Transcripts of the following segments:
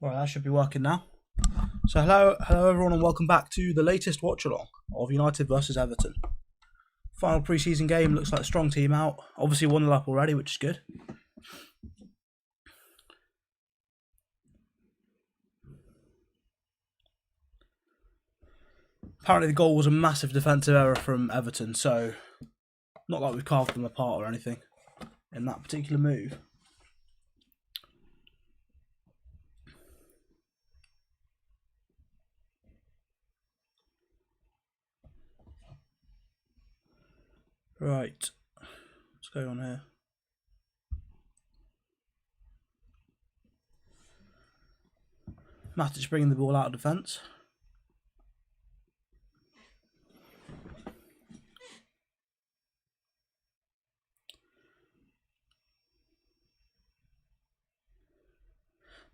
Right, that should be working now. So hello everyone, and welcome back to the latest watch along of United versus Everton. Final pre-season game, looks like a strong team out. Obviously 1-0 up already, which is good. Apparently the goal was a massive defensive error from Everton, so not like we've carved them apart or anything in that particular move. Right, what's going on here? Matic bringing the ball out of defence.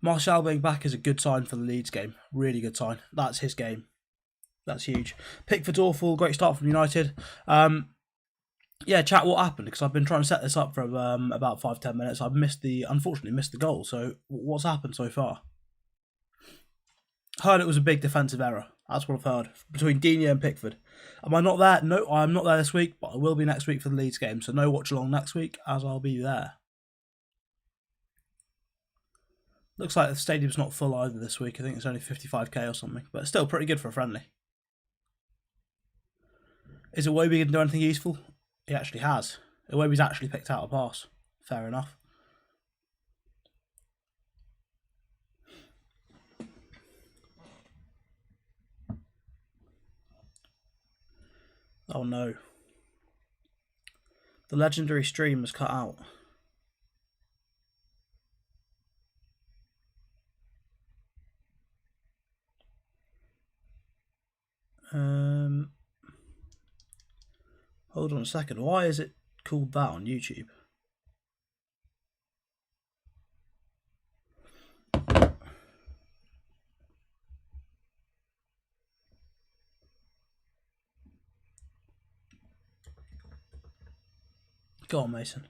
Martial being back is a good sign for the Leeds game. Really good sign. That's his game. That's huge. Pickford's awful. Great start from United. Yeah, chat what happened, because I've been trying to set this up for about 5-10 minutes. I've unfortunately missed the goal. So what's happened so far? Heard it was a big defensive error. That's what I've heard between Digne and Pickford. Am I not there? No, I'm not there this week, but I will be next week for the Leeds game. So no watch along next week, as I'll be there. Looks like the stadium's not full either this week. I think it's only 55k or something, but it's still pretty good for a friendly. Is Iwobi going to do anything useful? He actually has. Iwobi's actually picked out a pass. Fair enough. Oh no. The legendary stream was cut out. Hold on a second. Why is it called that on YouTube? Go on, Mason.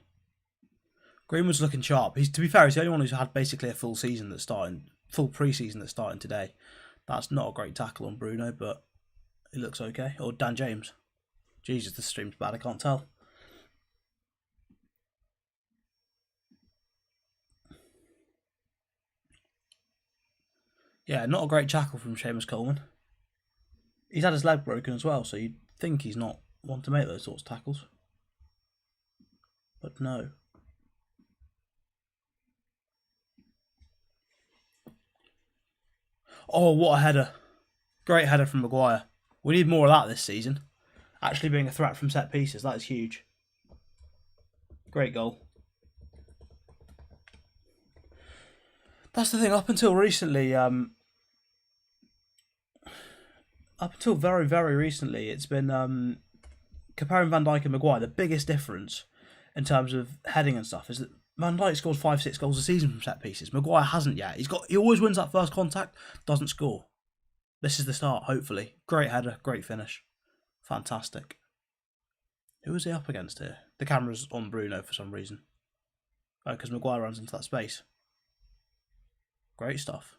Greenwood's looking sharp. To be fair, he's the only one who's had basically a full pre-season that's starting today. That's not a great tackle on Bruno, but he looks okay. Or Dan James. Jesus, this stream's bad. I can't tell. Yeah, not a great tackle from Seamus Coleman. He's had his leg broken as well, so you'd think he's not one to make those sorts of tackles. But no. Oh, what a header. Great header from Maguire. We need more of that this season. Actually being a threat from set pieces, that is huge. Great goal. That's the thing, up until recently, up until very, very recently, it's been comparing Van Dijk and Maguire. The biggest difference in terms of heading and stuff is that Van Dijk scores 5-6 goals a season from set pieces. Maguire hasn't yet. He always wins that first contact, doesn't score. This is the start, hopefully. Great header, great finish. Fantastic. Who is he up against here? The camera's on Bruno for some reason. Oh, because Maguire runs into that space. Great stuff.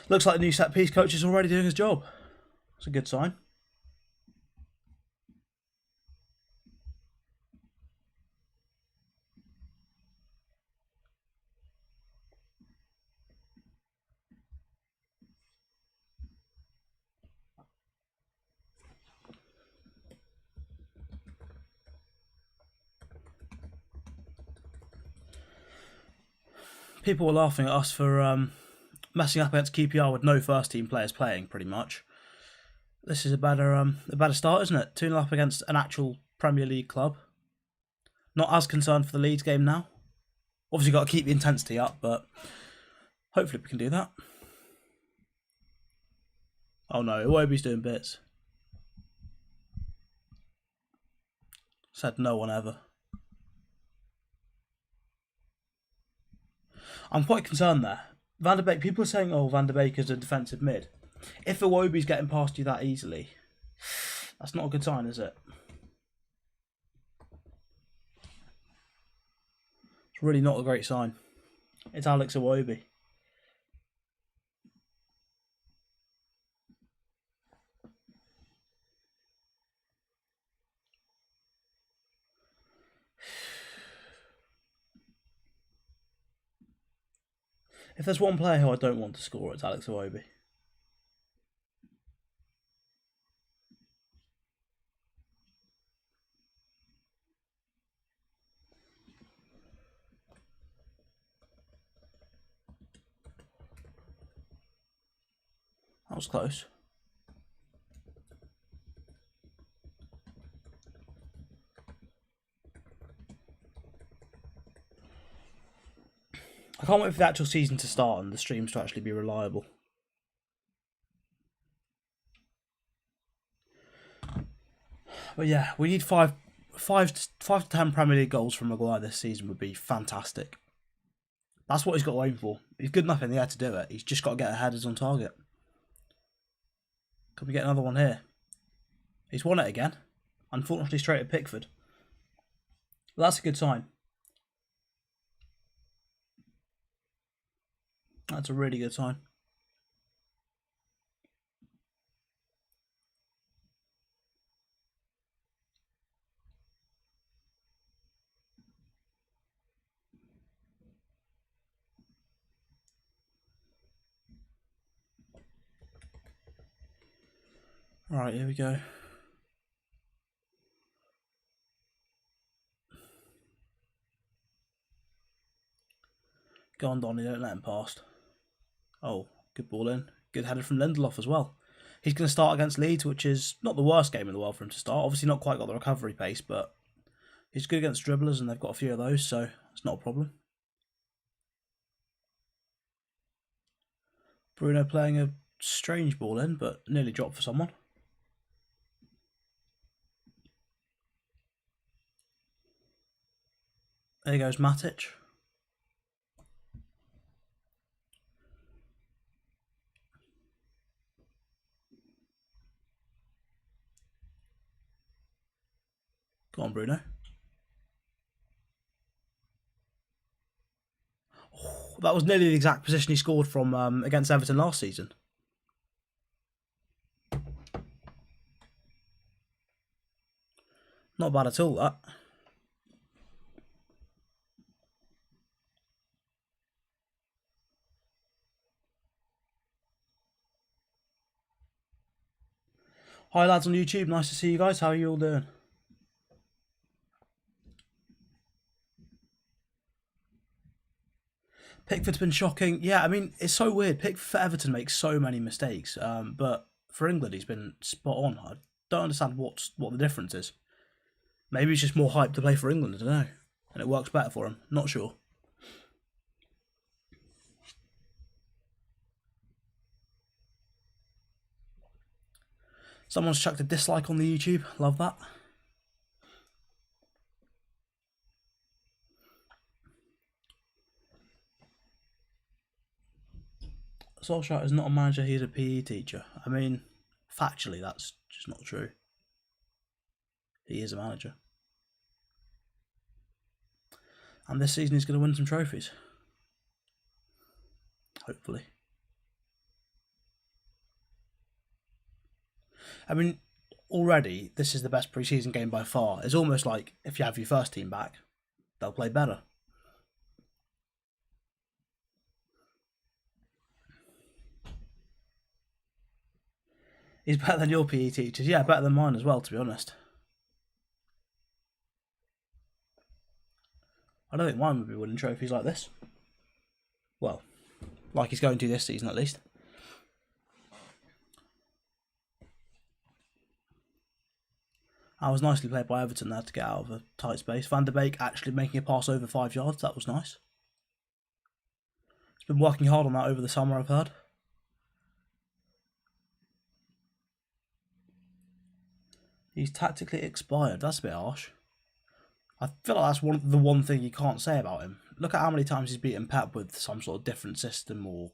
Looks like the new set piece coach is already doing his job. That's a good sign. People were laughing at us for messing up against QPR with no first team players playing, pretty much. This is a better start, isn't it? 2-0 up against an actual Premier League club. Not as concerned for the Leeds game now. Obviously got to keep the intensity up, but hopefully we can do that. Oh no, Iwobi's doing bits. Said no one ever. I'm quite concerned there. Van der Beek, people are saying, oh, Van der Beek is a defensive mid. If Iwobi's getting past you that easily, that's not a good sign, is it? It's really not a great sign. It's Alex Iwobi. If there's one player who I don't want to score, it's Alex Iwobi. That was close. I can't wait for the actual season to start and the streams to actually be reliable. But yeah, we need five to 10 Premier League goals from Maguire this season would be fantastic. That's what he's got to aim for. He's good enough in the air to do it. He's just got to get headers on target. Could we get another one here? He's won it again. Unfortunately, straight at Pickford. But that's a good sign. That's a really good sign. Alright, here we go. Go on, Donny, don't let him past. Oh, good ball in. Good header from Lindelof as well. He's going to start against Leeds, which is not the worst game in the world for him to start. Obviously not quite got the recovery pace, but he's good against dribblers and they've got a few of those, so it's not a problem. Bruno playing a strange ball in, but nearly dropped for someone. There goes Matic. Go on, Bruno. Oh, that was nearly the exact position he scored from against Everton last season. Not bad at all, that. Hi lads on YouTube, nice to see you guys. How are you all doing? Pickford's been shocking. Yeah, I mean, it's so weird. Pickford for Everton makes so many mistakes, but for England he's been spot on. I don't understand what the difference is. Maybe he's just more hyped to play for England, I don't know. And it works better for him, not sure. Someone's chucked a dislike on the YouTube, love that. Solskjaer is not a manager, he's a PE teacher. I mean, factually, that's just not true. He is a manager. And this season he's going to win some trophies. Hopefully. I mean, already, this is the best pre-season game by far. It's almost like if you have your first team back, they'll play better. He's better than your PE teachers. Yeah, better than mine as well, to be honest. I don't think mine would be winning trophies like this. Well, like he's going to this season at least. That was nicely played by Everton there to get out of a tight space. Van der Beek actually making a pass over 5 yards. That was nice. He's been working hard on that over the summer, I've heard. He's tactically expired. That's a bit harsh. I feel like that's the one thing you can't say about him. Look at how many times he's beaten Pep with some sort of different system, or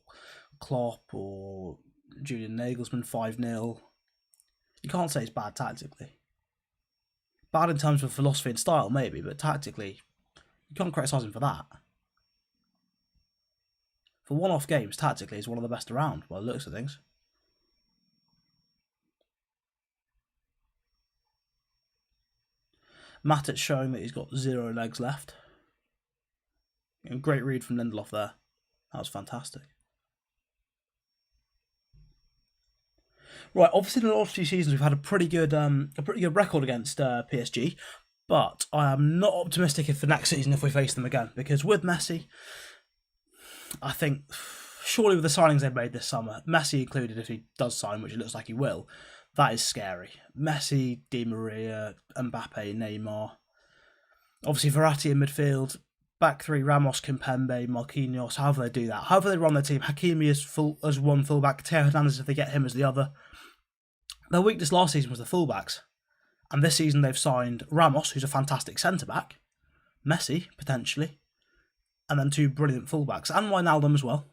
Klopp, or Julian Nagelsmann 5-0. You can't say he's bad tactically. Bad in terms of philosophy and style, maybe, but tactically, you can't criticise him for that. For one-off games, tactically, he's one of the best around by the looks of things. Matic showing that he's got 0 legs left. And great read from Lindelof there. That was fantastic. Right, obviously in the last few seasons we've had a pretty good record against PSG, but I am not optimistic for next season if we face them again, because with Messi, I think surely with the signings they've made this summer, Messi included if he does sign, which it looks like he will, that is scary. Messi, Di Maria, Mbappe, Neymar, obviously Verratti in midfield, back three, Ramos, Kimpembe, Marquinhos, however they do that, however they run their team. Hakimi as one fullback, Theo Hernandez if they get him as the other. Their weakness last season was the fullbacks, and this season they've signed Ramos, who's a fantastic centre-back, Messi, potentially, and then 2 brilliant fullbacks, and Wijnaldum as well.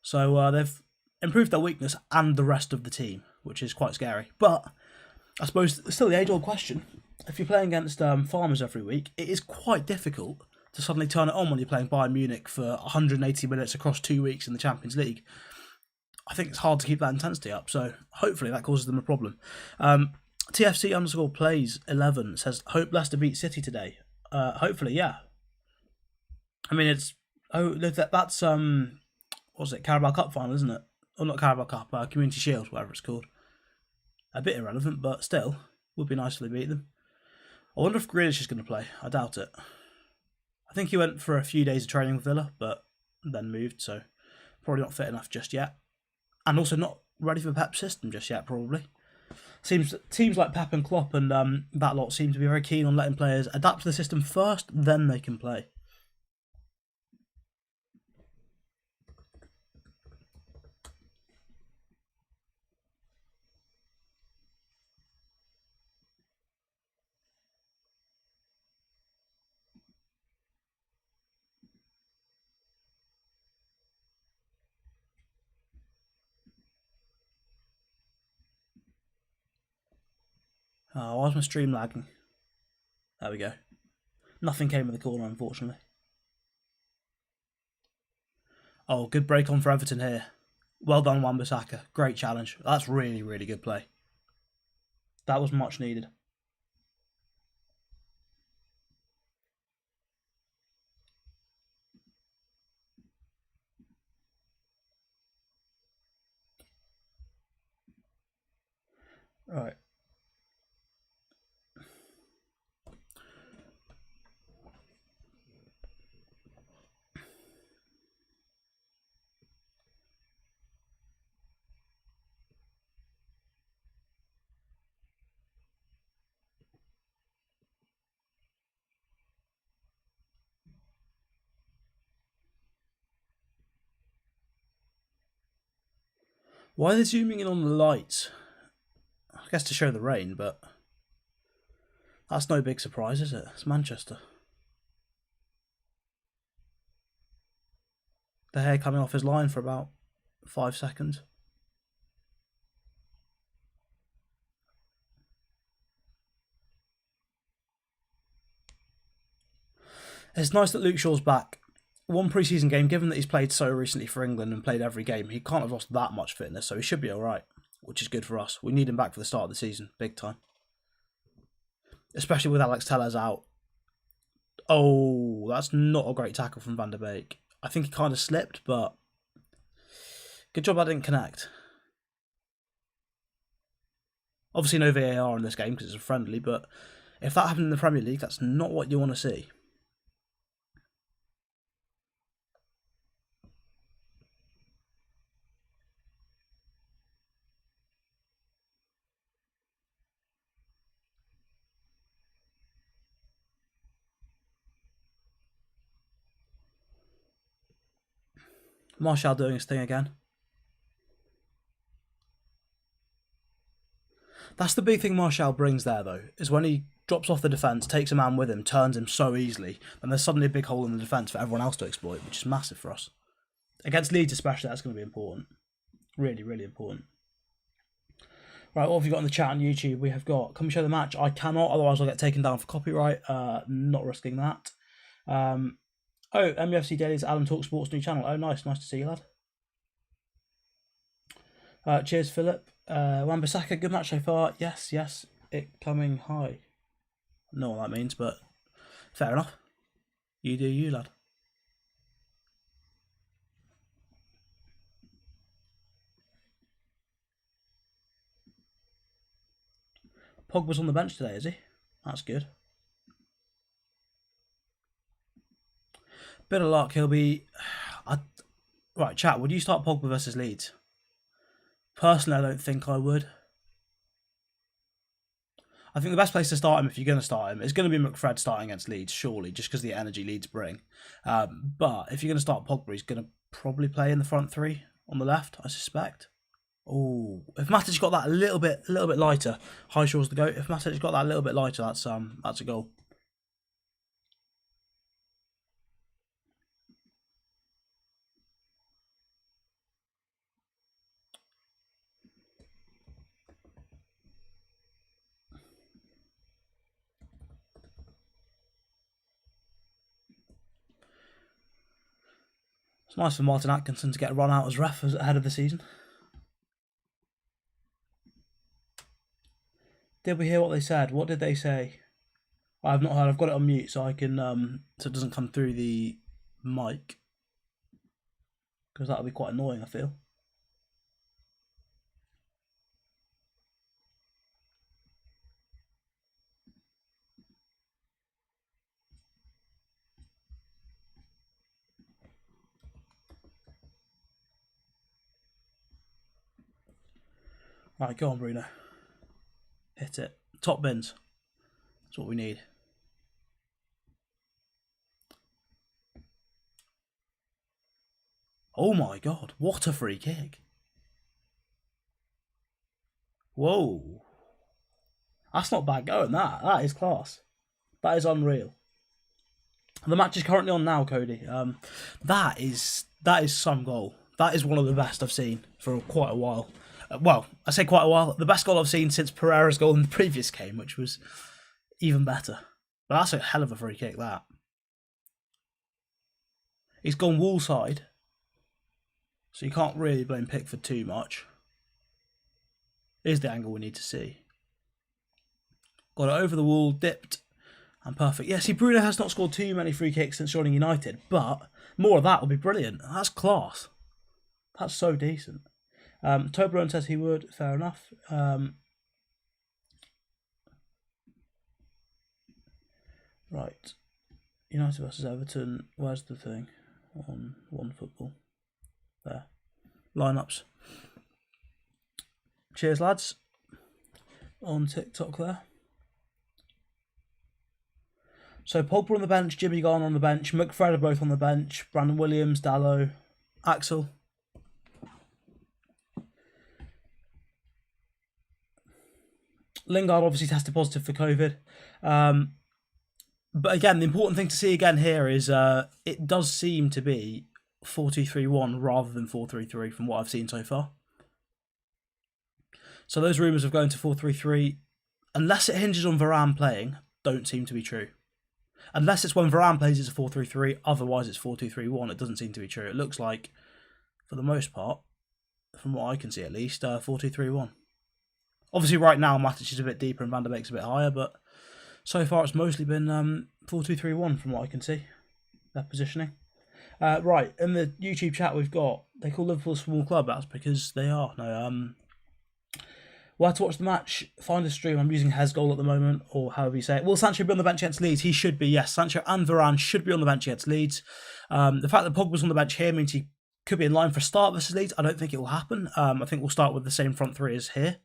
So they've improved their weakness and the rest of the team, which is quite scary. But I suppose it's still the age-old question. If you're playing against farmers every week, it is quite difficult to suddenly turn it on when you're playing Bayern Munich for 180 minutes across 2 weeks in the Champions League. I think it's hard to keep that intensity up, so hopefully that causes them a problem. TFC_plays11 says, hope Leicester beat City today. Hopefully, yeah. I mean, that's what's it, Carabao Cup final, isn't it? Or not Carabao Cup, Community Shield, whatever it's called. A bit irrelevant, but still, would be nice if they beat them. I wonder if Grealish is going to play. I doubt it. I think he went for a few days of training with Villa, but then moved, so probably not fit enough just yet. And also not ready for Pep's system just yet, probably. Teams like Pep and Klopp and that lot seem to be very keen on letting players adapt to the system first, then they can play. Oh, why is my stream lagging? There we go. Nothing came in the corner, unfortunately. Oh, good break on for Everton here. Well done, Wan-Bissaka. Great challenge. That's really, really good play. That was much needed. Right. Why are they zooming in on the lights? I guess to show the rain, but that's no big surprise, is it? It's Manchester. The hair coming off his line for about 5 seconds. It's nice that Luke Shaw's back. One pre-season game, given that he's played so recently for England and played every game, he can't have lost that much fitness, so he should be alright, which is good for us. We need him back for the start of the season, big time. Especially with Alex Telles out. Oh, that's not a great tackle from Van der Beek. I think he kind of slipped, but good job I didn't connect. Obviously no VAR in this game because it's a friendly, but if that happened in the Premier League, that's not what you want to see. Martial doing his thing again. That's the big thing Martial brings there, though, is when he drops off the defence, takes a man with him, turns him so easily, and there's suddenly a big hole in the defence for everyone else to exploit, which is massive for us. Against Leeds especially, that's going to be important. Really, really important. Right, what have you got in the chat on YouTube? We have got, can we show the match? I cannot, otherwise I'll get taken down for copyright. Not risking that. Oh, MUFC Daily's Alan Talk Sports new channel. Oh, nice to see you, lad. Cheers, Philip. Wan-Bissaka, good match so far. Yes, it coming high. I don't know what that means, but fair enough. You do you, lad. Pogba's on the bench today, is he? That's good. Bit of luck, he'll be... Right, chat, would you start Pogba versus Leeds? Personally, I don't think I would. I think the best place to start him, if you're going to start him, is going to be McFred starting against Leeds, surely, just because of the energy Leeds bring. But if you're going to start Pogba, he's going to probably play in the front three on the left, I suspect. Oh, if Matic got that a little bit lighter, High Shaw's the goat. If Matic got that a little bit lighter, that's a goal. It's nice for Martin Atkinson to get a run out as ref ahead of the season. Did we hear what they said? What did they say? I've not heard. I've got it on mute so I can so it doesn't come through the mic, because that'll be quite annoying, I feel. Right, go on, Bruno. Hit it. Top bins. That's what we need. Oh my god, what a free kick. Whoa. That's not bad going, that. That is class. That is unreal. The match is currently on now, Cody. That is some goal. That is one of the best I've seen for quite a while. Well, I say quite a while. The best goal I've seen since Pereira's goal in the previous game, which was even better. But that's a hell of a free kick, that. He's gone wall side, so you can't really blame Pickford too much. Here's the angle we need to see. Got it over the wall, dipped, and perfect. Yeah, see, Bruno has not scored too many free kicks since joining United, but more of that would be brilliant. That's class. That's so decent. Toblerone says he would. Fair enough. Right. United versus Everton. Where's the thing? On One Football. There. Lineups. Cheers, lads. On TikTok there. So Pogba on the bench, Jimmy Garner on the bench, McFred are both on the bench, Brandon Williams, Dallo, Axel. Lingard obviously tested positive for COVID. But again, the important thing to see again here is it does seem to be 4-2-3-1 rather than 4-3-3 from what I've seen so far. So those rumours of going to 4-3-3, unless it hinges on Varane playing, don't seem to be true. Unless it's when Varane plays it's a 4-3-3, otherwise it's 4-2-3-1. It doesn't seem to be true. It looks like, for the most part, from what I can see at least, 4-2-3-1. Obviously right now Matic is a bit deeper and Van der Beek's a bit higher, but so far it's mostly been 4-2-3-1 from what I can see, their positioning. Right, in the YouTube chat we've got, they call Liverpool a small club. That's because they are. No, where to watch the match? Find a stream. I'm using Hezgol at the moment, or however you say it. Will Sancho be on the bench against Leeds? He should be, yes. Sancho and Varane should be on the bench against Leeds. The fact that Pogba's on the bench here means he could be in line for a start versus Leeds. I don't think it will happen. I think we'll start with the same front three as here.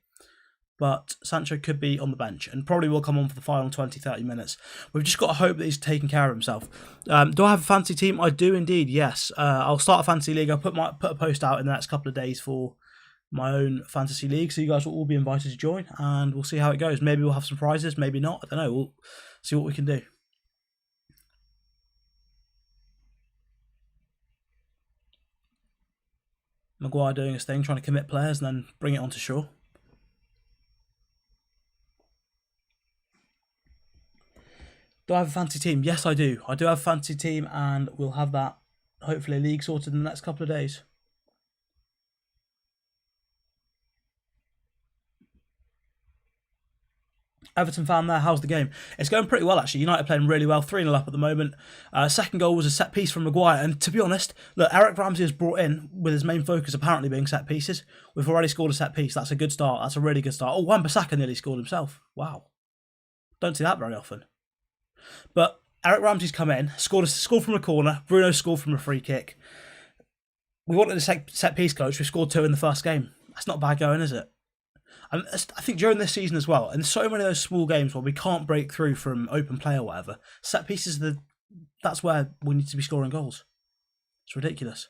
But Sancho could be on the bench and probably will come on for the final 20-30 minutes. We've just got to hope that he's taking care of himself. Do I have a fantasy team? I do indeed, yes. I'll start a fantasy league. I'll put a post out in the next couple of days for my own fantasy league, so you guys will all be invited to join, and we'll see how it goes. Maybe we'll have some prizes, maybe not. I don't know. We'll see what we can do. Maguire doing his thing, trying to commit players and then bring it onto Shaw. Do I have a fancy team? Yes, I do. I do have a fancy team, and we'll have that, hopefully, league sorted in the next couple of days. Everton fan there, how's the game? It's going pretty well, actually. United playing really well, 3-0 up at the moment. Second goal was a set piece from Maguire, and to be honest, look, Eric Ramsey is brought in with his main focus apparently being set pieces. We've already scored a set piece. That's a good start. That's a really good start. Oh, Wan-Bissaka nearly scored himself. Wow. Don't see that very often. But Eric Ramsey's come in, scored from a corner. Bruno scored from a free kick. We wanted a set piece coach. We scored 2 in the first game. That's not bad going, is it? And I think during this season as well, and so many of those small games where we can't break through from open play or whatever, set pieces, that's where we need to be scoring goals. It's ridiculous.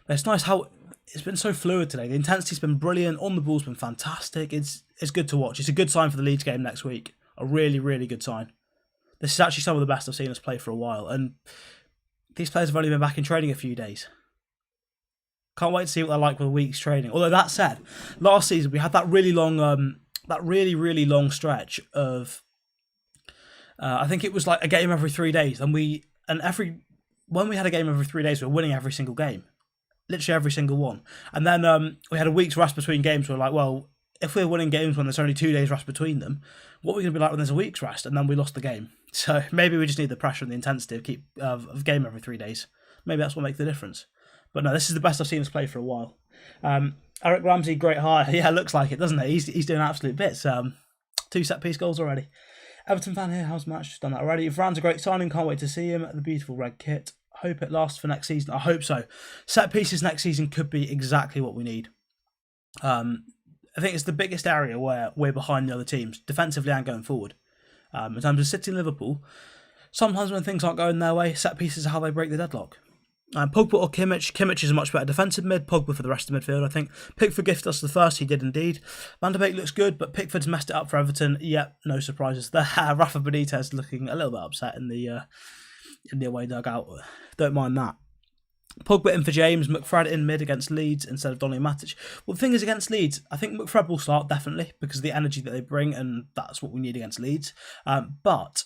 But it's nice how it's been so fluid today. The intensity's been brilliant. On the ball's been fantastic. It's good to watch. It's a good sign for the Leeds game next week. A really, really good sign. This is actually some of the best I've seen us play for a while. And these players have only been back in training a few days. Can't wait to see what they're like with a week's training. Although that said, last season we had that really long, really long stretch of, I think it was like a game every 3 days, when we had a game every 3 days, we were winning every single game, literally every single one. And then we had a week's rest between games. We were like, well, if we're winning games when there's only 2 days rest between them, what are we going to be like when there's a week's rest? And then we lost the game. So maybe we just need the pressure and the intensity of game every 3 days. Maybe that's what makes the difference. But no, this is the best I've seen us play for a while. Eric Ramsey, great hire. Yeah, looks like it, doesn't it? He's doing absolute bits. 2 set-piece goals already. Everton fan here, how's the match? Just done that already. Varane's a great signing. Can't wait to see him. The beautiful red kit. Hope it lasts for next season. I hope so. Set pieces next season could be exactly what we need. I think it's the biggest area where we're behind the other teams, defensively and going forward. In terms of City and Liverpool, sometimes when things aren't going their way, set pieces are how they break the deadlock. Pogba or Kimmich. Kimmich is a much better defensive mid. Pogba for the rest of the midfield, I think. Pickford gifted us the first. He did indeed. Van der Beek looks good, but Pickford's messed it up for Everton. Yep, no surprises there. Rafa Benitez looking a little bit upset in the away dugout. Don't mind that. Pogba in for James. McFred in mid against Leeds instead of Donny Matic. Well, the thing is, against Leeds, I think McFred will start, definitely, because of the energy that they bring, and that's what we need against Leeds. But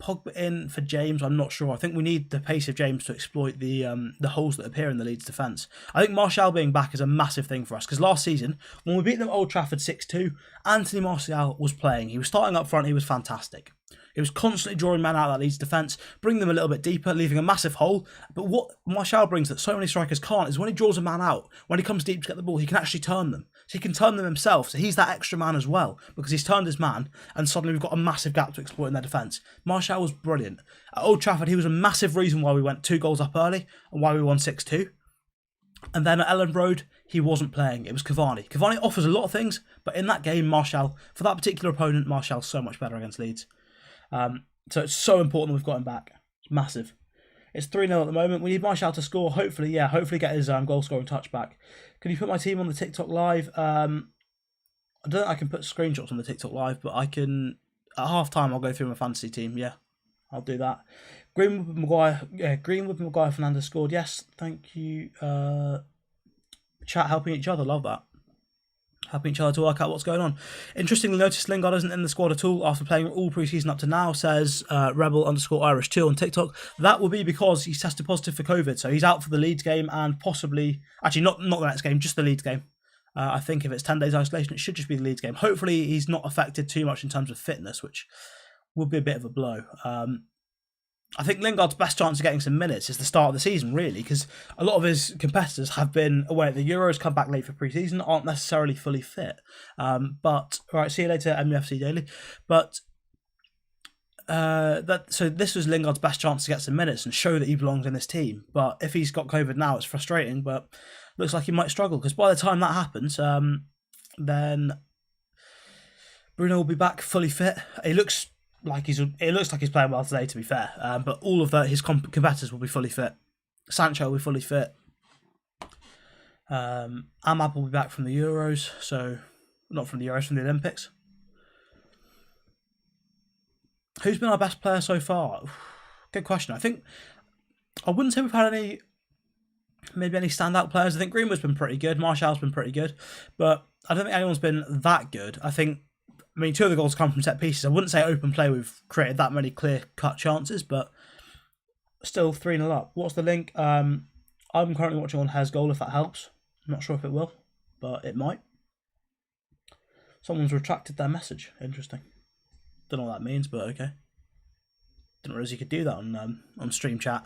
Pogba in for James, I'm not sure. I think we need the pace of James to exploit the holes that appear in the Leeds defence. I think Martial being back is a massive thing for us, because last season, when we beat them at Old Trafford 6-2, Anthony Martial was playing. He was starting up front, he was fantastic. He was constantly drawing men out of that Leeds defence, bringing them a little bit deeper, leaving a massive hole. But what Martial brings that so many strikers can't is when he draws a man out, when he comes deep to get the ball, he can actually turn them. So he can turn them himself. So he's that extra man as well, because he's turned his man, and suddenly we've got a massive gap to exploit in their defence. Martial was brilliant. At Old Trafford, he was a massive reason why we went 2 goals up early and why we won 6-2. And then at Ellen Road, he wasn't playing. It was Cavani. Cavani offers a lot of things, but in that game, Martial, for that particular opponent, Martial's so much better against Leeds. So it's so important that we've got him back. It's massive. It's 3-0 at the moment. We need Martial to score. Hopefully get his goal scoring touch back. Can you put my team on the TikTok live? I don't think I can put screenshots on the TikTok live, but I can. At half time, I'll go through my fantasy team. Yeah, I'll do that. Greenwood, Maguire. Yeah, Greenwood, Maguire, Fernandes scored. Yes, thank you. Chat helping each other. Love that. Helping each other to work out what's going on. Interestingly noticed Lingard isn't in the squad at all after playing all pre-season up to now, says Rebel_Irish2 on TikTok. That will be because he's tested positive for COVID, so he's out for the Leeds game and possibly, actually not the next game, just the Leeds game. I think if it's 10 days isolation, it should just be the Leeds game. Hopefully he's not affected too much in terms of fitness, which would be a bit of a blow. I think Lingard's best chance of getting some minutes is the start of the season, really, because a lot of his competitors have been away at the Euros, come back late for pre-season, aren't necessarily fully fit. But, all right, see you later, MUFC Daily. But, so this was Lingard's best chance to get some minutes and show that he belongs in this team. But if he's got COVID now, it's frustrating, but looks like he might struggle, because by the time that happens, then Bruno will be back fully fit. It looks like he's playing well today, to be fair. But all of his competitors will be fully fit. Sancho will be fully fit. Amad will be back from the Euros, so not from the Euros, from the Olympics. Who's been our best player so far? Good question. I wouldn't say we've had any standout players. I think Greenwood's been pretty good. Martial's been pretty good, but I don't think anyone's been that good. I think I mean, 2 of the goals come from set pieces. I wouldn't say open play we've created that many clear-cut chances, but still 3-0 up. What's the link? I'm currently watching on Hez goal, if that helps. I'm not sure if it will, but it might. Someone's retracted their message. Interesting. Don't know what that means, but okay. Didn't realize you could do that on stream chat.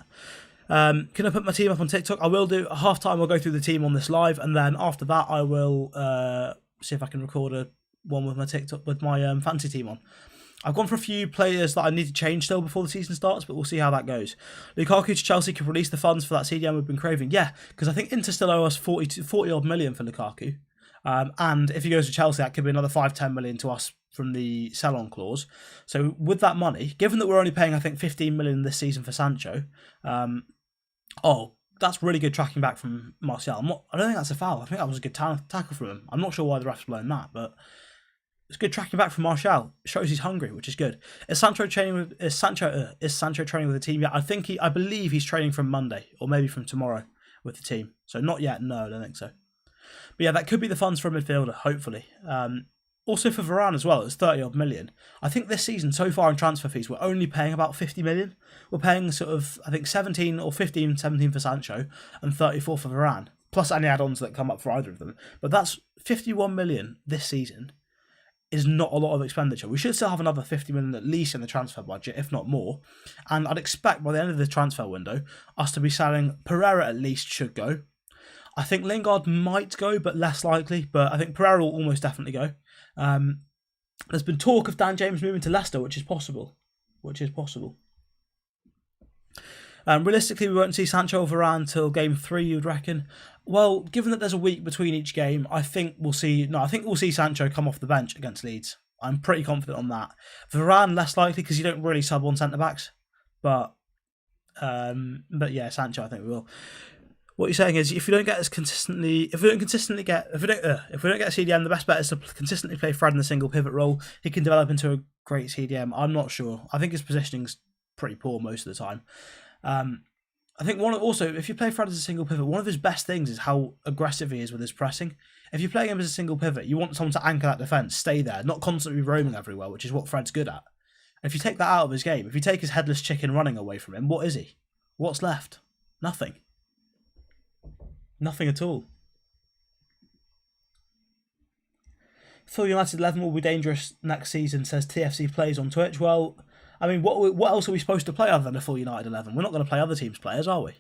Can I put my team up on TikTok? I will do. At half time, I'll go through the team on this live, and then after that, I will see if I can record one with my TikTok with my fantasy team on. I've gone for a few players that I need to change still before the season starts, but we'll see how that goes. Lukaku to Chelsea could release the funds for that CDM we've been craving. Yeah, because I think Inter still owe us 40 odd million for Lukaku. And if he goes to Chelsea, that could be another 5-10 million to us from the sell-on clause. So with that money, given that we're only paying, I think, 15 million this season for Sancho, that's really good tracking back from Martial. I don't think that's a foul. I think that was a good tackle from him. I'm not sure why the ref's blown that, but it's good tracking back from Martial. It shows he's hungry, which is good. Is Sancho training with the team yet? I believe he's training from Monday or maybe from tomorrow with the team. So not yet. No, I don't think so. But yeah, that could be the funds for a midfielder, hopefully. Also for Varane as well, it's 30 odd million. I think this season so far in transfer fees, we're only paying about 50 million. We're paying sort of, I think 17 for Sancho and 34 for Varane, plus any add-ons that come up for either of them. But that's 51 million this season. Is not a lot of expenditure. We should still have another 50 million at least in the transfer budget, if not more. And I'd expect by the end of the transfer window, us to be selling Pereira at least should go. I think Lingard might go, but less likely. But I think Pereira will almost definitely go. There's been talk of Dan James moving to Leicester, which is possible. Realistically, we won't see Sancho or Varane till game 3, you'd reckon. Well, given that there's a week between each game, I think we'll see Sancho come off the bench against Leeds. I'm pretty confident on that. Varane less likely because you don't really sub on centre backs, but yeah, Sancho I think we will. What you're saying is if we don't get a CDM, the best bet is to consistently play Fred in the single pivot role. He can develop into a great CDM. I'm not sure. I think his positioning's pretty poor most of the time. I think if you play Fred as a single pivot, one of his best things is how aggressive he is with his pressing. If you're playing him as a single pivot, you want someone to anchor that defence, stay there, not constantly roaming everywhere, which is what Fred's good at. And if you take that out of his game, if you take his headless chicken running away from him, what is he? What's left? Nothing. Nothing at all. Full United 11 will be dangerous next season, says TFC Plays on Twitch. Well, I mean, what else are we supposed to play other than a full United 11? We're not going to play other teams' players, are we?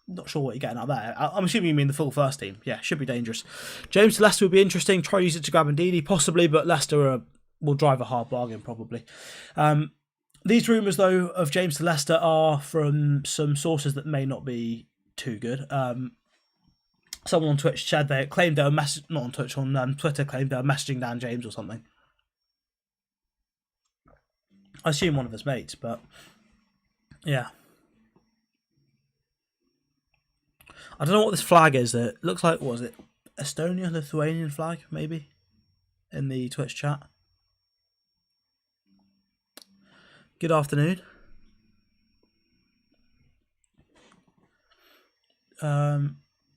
Not sure what you're getting out there. I'm assuming you mean the full first team. Yeah, should be dangerous. James to Leicester would be interesting. Try to use it to grab Ndidi, possibly, but Leicester will drive a hard bargain, probably. These rumours, though, of James to Leicester are from some sources that may not be too good. Someone on Twitch said they claimed they were not on Twitch, on Twitter claimed they were messaging Dan James or something. I assume one of his mates, but yeah. I don't know what this flag is. It looks like, what is it? Estonia, Lithuanian flag, maybe? In the Twitch chat. Good afternoon. Alright.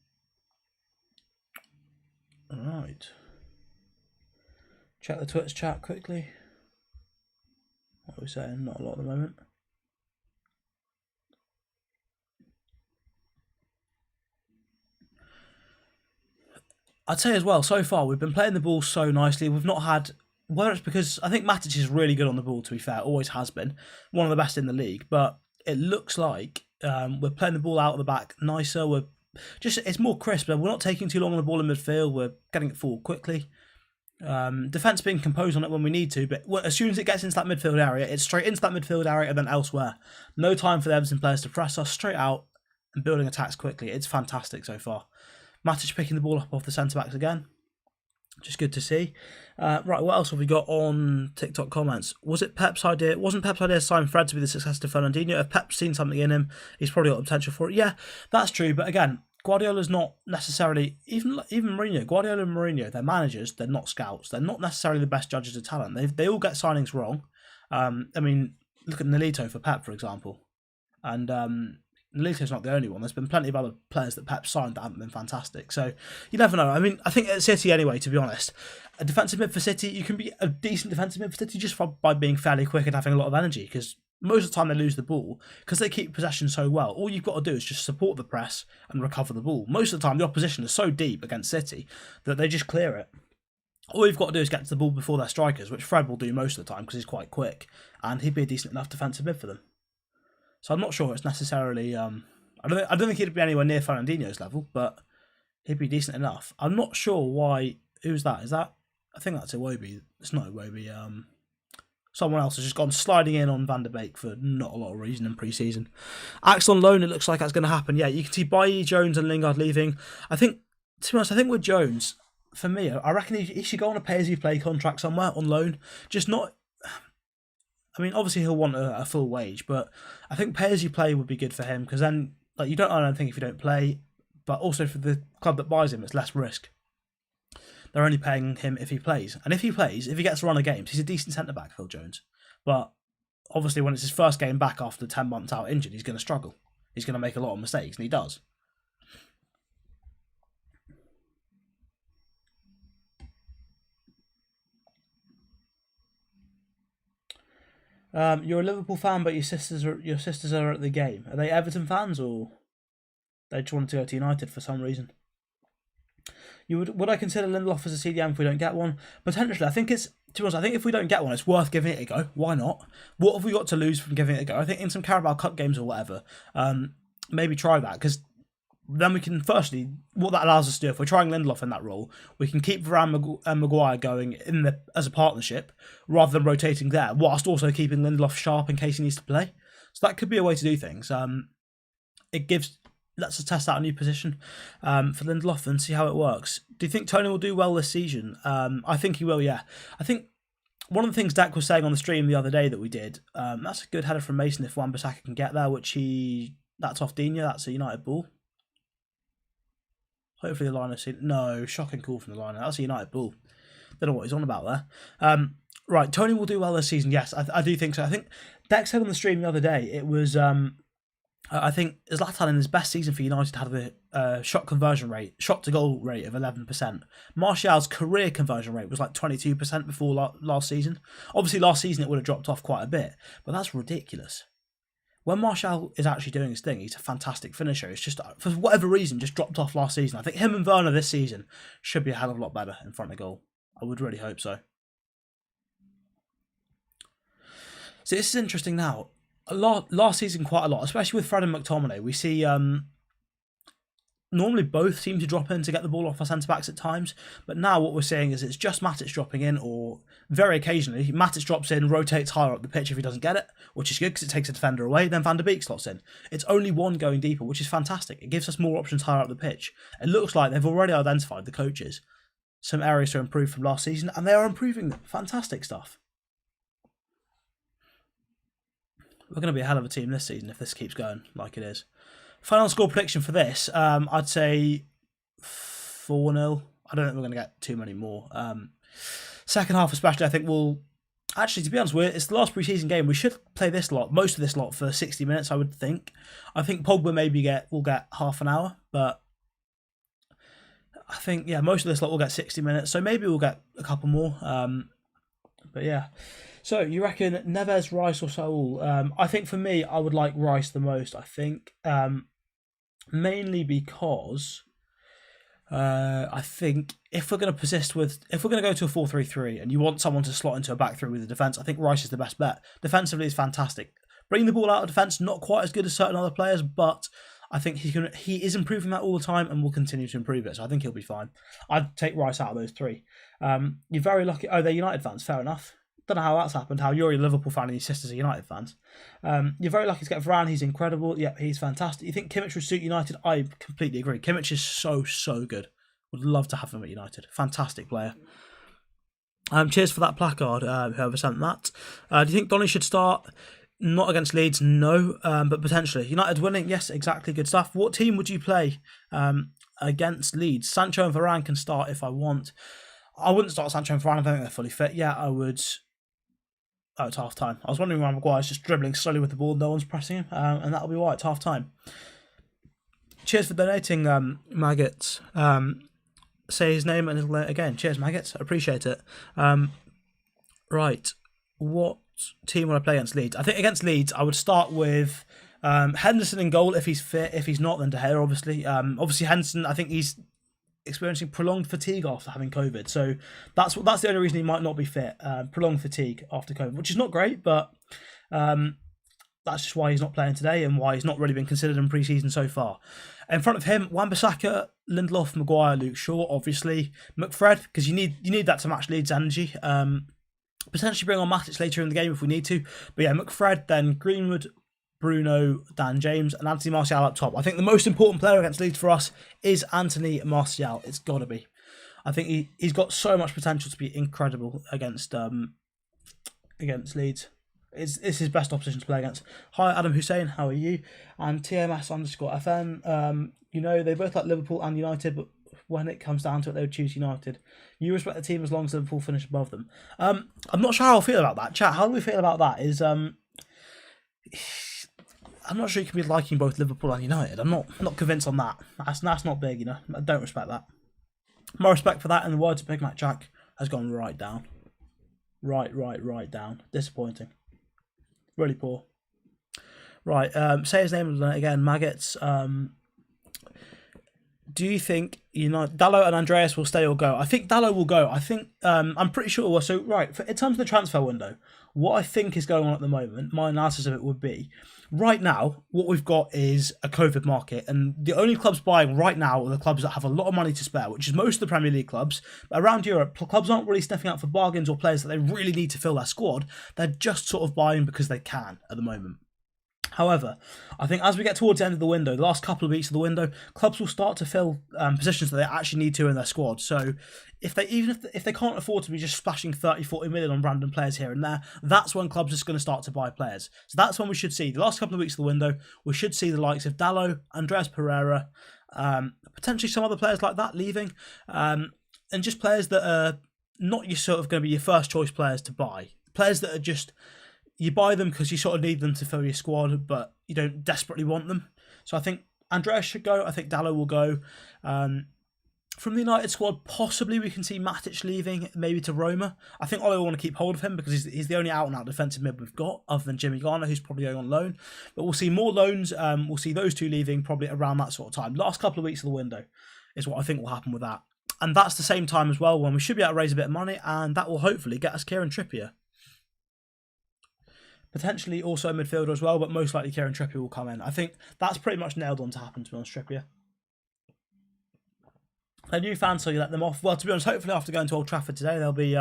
Check the Twitch chat quickly. What are we saying? Not a lot at the moment. I'd say as well, so far, we've been playing the ball so nicely. We've not had, whether it's because I think Matic is really good on the ball, to be fair, always has been. One of the best in the league. But it looks like we're playing the ball out of the back nicer. It's more crisp. We're not taking too long on the ball in midfield. We're getting it forward quickly. Defence being composed on it when we need to, but as soon as it gets into that midfield area, it's straight into that midfield area and then elsewhere. No time for the Everton players to press us, straight out and building attacks quickly. It's fantastic so far. Matic picking the ball up off the centre-backs again. Just good to see. Right, what else have we got on TikTok comments? Wasn't Pep's idea to sign Fred to be the successor to Fernandinho? If Pep's seen something in him, he's probably got the potential for it. Yeah, that's true, but again, Guardiola's not necessarily, even Mourinho, Guardiola and Mourinho, they're managers, they're not scouts. They're not necessarily the best judges of talent. They all get signings wrong. I mean, look at Nolito for Pep, for example. And Lito's not the only one. There's been plenty of other players that Pep signed that haven't been fantastic. So you never know. I mean, I think at City anyway, to be honest, a defensive mid for City, you can be a decent defensive mid for City just by being fairly quick and having a lot of energy, because most of the time they lose the ball because they keep possession so well. All you've got to do is just support the press and recover the ball. Most of the time the opposition is so deep against City that they just clear it. All you've got to do is get to the ball before their strikers, which Fred will do most of the time because he's quite quick, and he'd be a decent enough defensive mid for them. So I'm not sure it's necessarily... I don't think he'd be anywhere near Fernandinho's level, but he'd be decent enough. I'm not sure why... Who's that? Is that... I think that's Iwobi. It's not Iwobi. Someone else has just gone sliding in on Van der Beek for not a lot of reason in pre-season. Axe on loan, it looks like that's going to happen. Yeah, you can see Bailly, Jones and Lingard leaving. I think, to be honest, I think with Jones, for me, I reckon he should go on a pay-as-you-play contract somewhere on loan. Just not... I mean, obviously he'll want a full wage, but I think pay-as-you-play would be good for him, because then you don't earn anything if you don't play, but also for the club that buys him, it's less risk. They're only paying him if he plays. And if he plays, if he gets a run of games, he's a decent centre-back, Phil Jones. But obviously when it's his first game back after 10 months out injured, he's going to struggle. He's going to make a lot of mistakes, and he does. You're a Liverpool fan, but your sisters are at the game. Are they Everton fans, or they just wanted to go to United for some reason? Would I consider Lindelof as a CDM if we don't get one? Potentially. I think to be honest, I think if we don't get one, it's worth giving it a go. Why not? What have we got to lose from giving it a go? I think in some Carabao Cup games or whatever, maybe try that, because then we can, firstly, what that allows us to do, if we're trying Lindelof in that role, we can keep Varane and Maguire going as a partnership rather than rotating there, whilst also keeping Lindelof sharp in case he needs to play. So that could be a way to do things. Let's just test out a new position for Lindelof and see how it works. Do you think Tony will do well this season? I think he will, yeah. I think one of the things Dak was saying on the stream the other day that we did, that's a good header from Mason if Wan-Bissaka can get there, that's off Digne, that's a United ball. Hopefully the liner seen. No, shocking call from the liner. That's a United ball. Don't know what he's on about there. Right, Tony will do well this season. Yes, I do think so. I think Dak said on the stream the other day, it was... I think Zlatan in his best season for United had a shot to goal rate of 11%. Martial's career conversion rate was like 22% before last season. Obviously last season it would have dropped off quite a bit, but that's ridiculous. When Martial is actually doing his thing, he's a fantastic finisher. It's just, for whatever reason, just dropped off last season. I think him and Werner this season should be a hell of a lot better in front of goal. I would really hope so. So this is interesting now. Last season quite a lot, especially with Fred and McTominay. We see normally both seem to drop in to get the ball off our centre-backs at times, but now what we're seeing is it's just Matic dropping in, or very occasionally Matic drops in, rotates higher up the pitch if he doesn't get it, which is good because it takes a defender away, then Van der Beek slots in. It's only one going deeper, which is fantastic. It gives us more options higher up the pitch. It looks like they've already identified, the coaches, some areas to improve from last season, and they are improving them. Fantastic stuff. We're going to be a hell of a team this season if this keeps going like it is. Final score prediction for this, I'd say 4-0. I don't think we're going to get too many more. Second half especially, I think we'll... Actually, to be honest, it's the last pre-season game. We should play most of this lot for 60 minutes, I would think. I think Pogba will get half an hour, but I think, yeah, most of this lot will get 60 minutes, so maybe we'll get a couple more. But yeah. So, you reckon Neves, Rice or Saul? I think for me, I would like Rice the most, I think. Mainly because I think if we're going to go to a 4-3-3 and you want someone to slot into a back three with the defence, I think Rice is the best bet. Defensively is fantastic. Bringing the ball out of defence, not quite as good as certain other players, but I think he is improving that all the time and will continue to improve it, so I think he'll be fine. I'd take Rice out of those three. You're very lucky. Oh, they're United fans, fair enough. Don't know how that's happened, how you're a Liverpool fan and your sisters are United fans. You're very lucky to get Varane, he's incredible. Yep, he's fantastic. You think Kimmich would suit United? I completely agree. Kimmich is so good. Would love to have him at United. Fantastic player. Cheers for that placard, whoever sent that. Do you think Donny should start? Not against Leeds, no, but potentially. United winning, yes, exactly, good stuff. What team would you play against Leeds? Sancho and Varane can start if I want. I wouldn't start Sancho and Varane, I don't think they're fully fit. Yeah, I would Oh, it's half time. I was wondering why Maguire's just dribbling slowly with the ball, no one's pressing him, and that'll be why it's half time. Cheers for donating, Maggots. Say his name and again. Cheers, Maggots. Appreciate it. Right. What team will I play against Leeds? I think against Leeds, I would start with Henderson in goal if he's fit. If he's not, then De Gea, obviously. Obviously, Henderson, I think he's experiencing prolonged fatigue after having COVID. So that's the only reason he might not be fit. Prolonged fatigue after COVID, which is not great, but that's just why he's not playing today and why he's not really been considered in pre-season so far. In front of him, Wan-Bissaka, Lindelof, Maguire, Luke Shaw, obviously. McFred, because you need that to match Leeds' energy. Potentially bring on Matic later in the game if we need to. But yeah, McFred, then Greenwood, Bruno, Dan James, and Anthony Martial up top. I think the most important player against Leeds for us is Anthony Martial. It's got to be. I think he's got so much potential to be incredible against Leeds. It's his best opposition to play against. Hi, Adam Hussein. How are you? And TMS_FM. They both like Liverpool and United, but when it comes down to it, they would choose United. You respect the team as long as Liverpool finish above them. I'm not sure how I feel about that. Chat, how do we feel about that? I'm not sure you can be liking both Liverpool and United. I'm not convinced on that. That's not big, I don't respect that. My respect for that, in the words of Big Mac Jack, has gone right down. Right down. Disappointing. Really poor. Right, say his name again, Maggots. Do you think Dalot and Andreas will stay or go? I think Dalot will go. I think I'm pretty sure. So right, in terms of the transfer window, what I think is going on at the moment, my analysis of it would be, right now, what we've got is a COVID market, and the only clubs buying right now are the clubs that have a lot of money to spare, which is most of the Premier League clubs. But around Europe, clubs aren't really sniffing out for bargains or players that they really need to fill their squad. They're just sort of buying because they can at the moment. However, I think as we get towards the end of the window, the last couple of weeks of the window, clubs will start to fill positions that they actually need to in their squad. So if they can't afford to be just splashing 30-40 million on random players here and there, that's when clubs are going to start to buy players. So that's when we should see, the last couple of weeks of the window, we should see the likes of Dalot, Andreas Pereira, potentially some other players like that leaving, and just players that are not your sort of going to be your first choice players to buy. Players that are just, you buy them because you sort of need them to fill your squad, but you don't desperately want them. So I think Andreas should go. I think Dalot will go. From the United squad, possibly we can see Matic leaving, maybe to Roma. I think Ole will want to keep hold of him because he's the only out-and-out defensive mid we've got, other than Jimmy Garner, who's probably going on loan. But we'll see more loans. We'll see those two leaving probably around that sort of time. Last couple of weeks of the window is what I think will happen with that. And that's the same time as well when we should be able to raise a bit of money, and that will hopefully get us Kieran Trippier. Potentially also a midfielder as well, but most likely Kieran Trippier will come in. I think that's pretty much nailed on to happen, to be honest, Trippier. They're new fans, so you let them off. Well, to be honest, hopefully after going to Old Trafford today, they'll be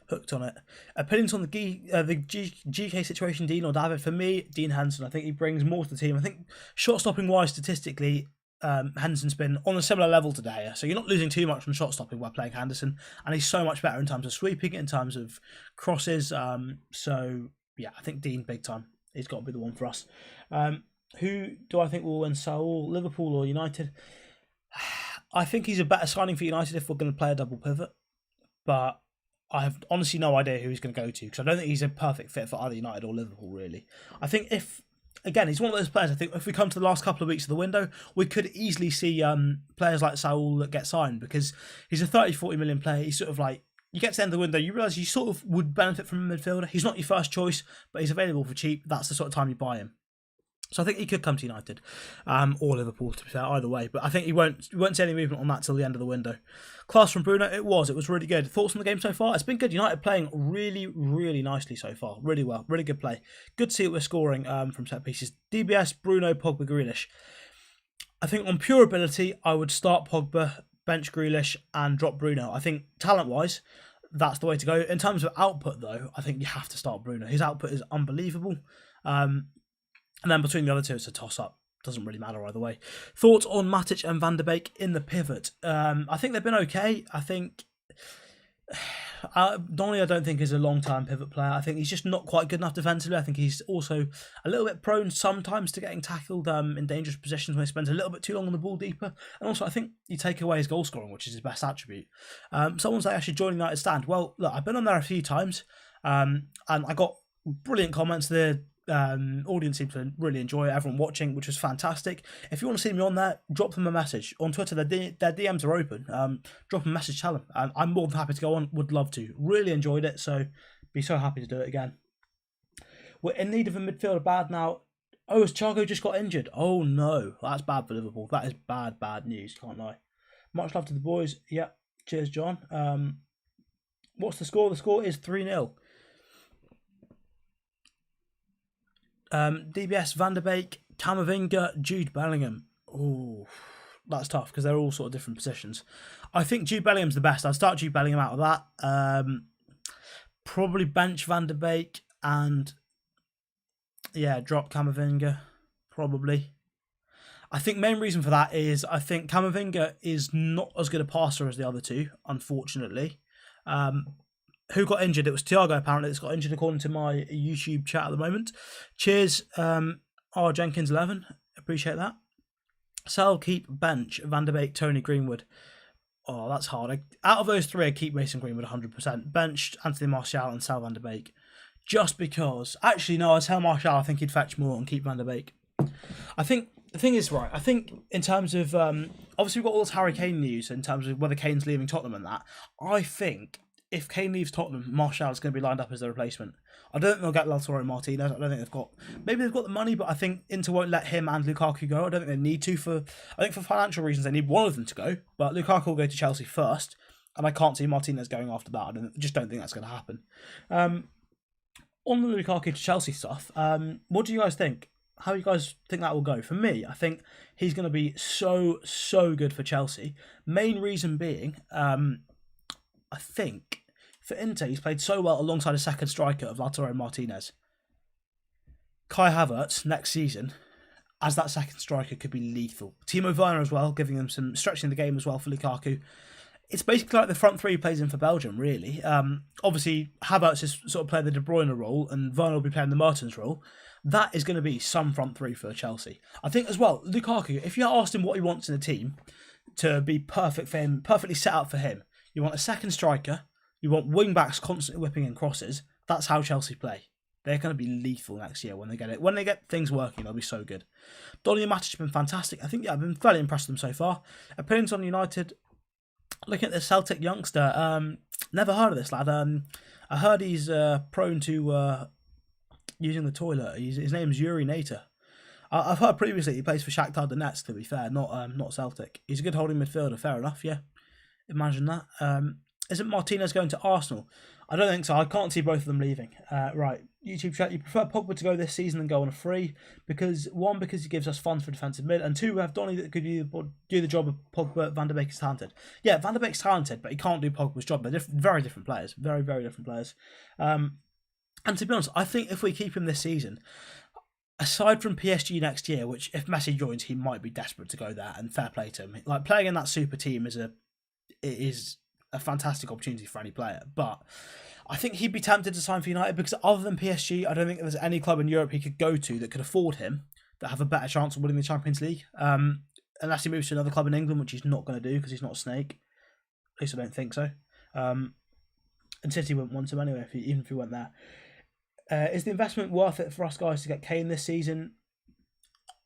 hooked on it. Opinions on the GK situation, Dean or David? For me, Dean Henderson. I think he brings more to the team. I think shot-stopping wise, statistically, Henderson's been on a similar level today, so you're not losing too much from shot stopping by playing Henderson, and he's so much better in terms of sweeping, in terms of crosses. So yeah, I think Dean big time. He's got to be the one for us. Who do I think will win Saul, Liverpool or United? I think he's a better signing for United if we're going to play a double pivot, but I have honestly no idea who he's going to go to because I don't think he's a perfect fit for either United or Liverpool, really. I think again, he's one of those players, I think if we come to the last couple of weeks of the window, we could easily see players like Saul that get signed because he's a 30-40 million player. He's sort of like, you get to the end of the window, you realise you sort of would benefit from a midfielder. He's not your first choice, but he's available for cheap. That's the sort of time you buy him. So I think he could come to United or Liverpool, to be fair, either way. But I think you won't see any movement on that till the end of the window. Class from Bruno, it was really good. Thoughts on the game so far? It's been good. United playing really, really nicely so far. Really well. Really good play. Good to see that we're scoring from set pieces. DBS, Bruno, Pogba, Grealish. I think on pure ability, I would start Pogba, bench Grealish, and drop Bruno. I think talent-wise, that's the way to go. In terms of output, though, I think you have to start Bruno. His output is unbelievable. And then between the other two, it's a toss-up. Doesn't really matter either way. Thoughts on Matic and Van der Beek in the pivot? I think they've been okay. I think Donny, I don't think is a long-term pivot player. I think he's just not quite good enough defensively. I think he's also a little bit prone sometimes to getting tackled in dangerous positions when he spends a little bit too long on the ball deeper. And also, I think you take away his goal scoring, which is his best attribute. Someone's like, actually joining United stand. Well, look, I've been on there a few times. And I got brilliant comments. The audience seemed to really enjoy it, everyone watching, which was fantastic. If you want to see me on there, drop them a message. On Twitter, their DMs are open. Drop them a message, tell them. I'm more than happy to go on, would love to. Really enjoyed it, so be so happy to do it again. We're in need of a midfielder bad now. Oh, has Thiago just got injured? Oh no, that's bad for Liverpool. That is bad news, can't lie. Much love to the boys. Yep, cheers, John. What's the score? The score is 3-0. DBS, Van der Beek, Camavinga, Jude Bellingham. Oh, that's tough because they're all sort of different positions. I think Jude Bellingham's the best. I'd start Jude Bellingham out of that. Probably bench Van der Beek and drop Camavinga. Probably. I think main reason for that is I think Camavinga is not as good a passer as the other two, unfortunately. Who got injured? It was Thiago, apparently, that's got injured according to my YouTube chat at the moment. Cheers, R. Jenkins 11. Appreciate that. Sell, keep, bench, Van der Beek, Tony, Greenwood. Oh, that's hard. Out of those three, I keep Mason Greenwood 100%. Benched Anthony Martial and sell Van der Beek. Just because... Actually, no, I'd tell Martial. I think he'd fetch more and keep Van der Beek. I think... The thing is, right, I think in terms of... obviously, we've got all this Harry Kane news in terms of whether Kane's leaving Tottenham and that. I think if Kane leaves Tottenham, Martial is going to be lined up as their replacement. I don't think they'll get Lautaro Martinez. I don't think they've got... Maybe they've got the money, but I think Inter won't let him and Lukaku go. I don't think they need to for... I think for financial reasons, they need one of them to go. But Lukaku will go to Chelsea first. And I can't see Martinez going after that. I just don't think that's going to happen. On the Lukaku to Chelsea stuff, what do you guys think? How do you guys think that will go? For me, I think he's going to be so good for Chelsea. Main reason being, I think for Inter, he's played so well alongside a second striker of Lautaro Martinez. Kai Havertz next season, as that second striker, could be lethal. Timo Werner as well, giving them some stretching the game as well for Lukaku. It's basically like the front three plays in for Belgium, really. Obviously, Havertz is sort of playing the De Bruyne role, and Werner will be playing the Mertens role. That is going to be some front three for Chelsea. I think as well, Lukaku, if you asked him what he wants in a team to be perfect for him, perfectly set up for him, you want a second striker, you want wing-backs constantly whipping in crosses, that's how Chelsea play. They're going to be lethal next year when they get it. When they get things working, they'll be so good. Donny and Matic have been fantastic. I think, I've been fairly impressed with them so far. Opinions on United... Looking at the Celtic youngster, never heard of this lad. I heard he's prone to using the toilet. His name's Yuri Nater. I've heard previously he plays for Shakhtar Donetsk, to be fair, not Celtic. He's a good holding midfielder, fair enough, yeah. Imagine that. Isn't Martinez going to Arsenal? I don't think so. I can't see both of them leaving. Right, YouTube chat. You prefer Pogba to go this season than go on a free? Because he gives us funds for defensive mid, and two, we have Donny that could do the job of Pogba. Van der Beek is talented. Yeah, Van der Beek's talented, but he can't do Pogba's job. They're very different players. Very, very different players. And to be honest, I think if we keep him this season, aside from PSG next year, which if Messi joins, he might be desperate to go there, and fair play to him. Like playing in that super team is a fantastic opportunity for any player, but I think he'd be tempted to sign for United because other than PSG, I don't think there's any club in Europe he could go to that could afford him that have a better chance of winning the Champions League. Unless he moves to another club in England, which he's not going to do because he's not a snake. At least I don't think so. And City wouldn't want him anyway, even if he went there. Is the investment worth it for us guys to get Kane this season?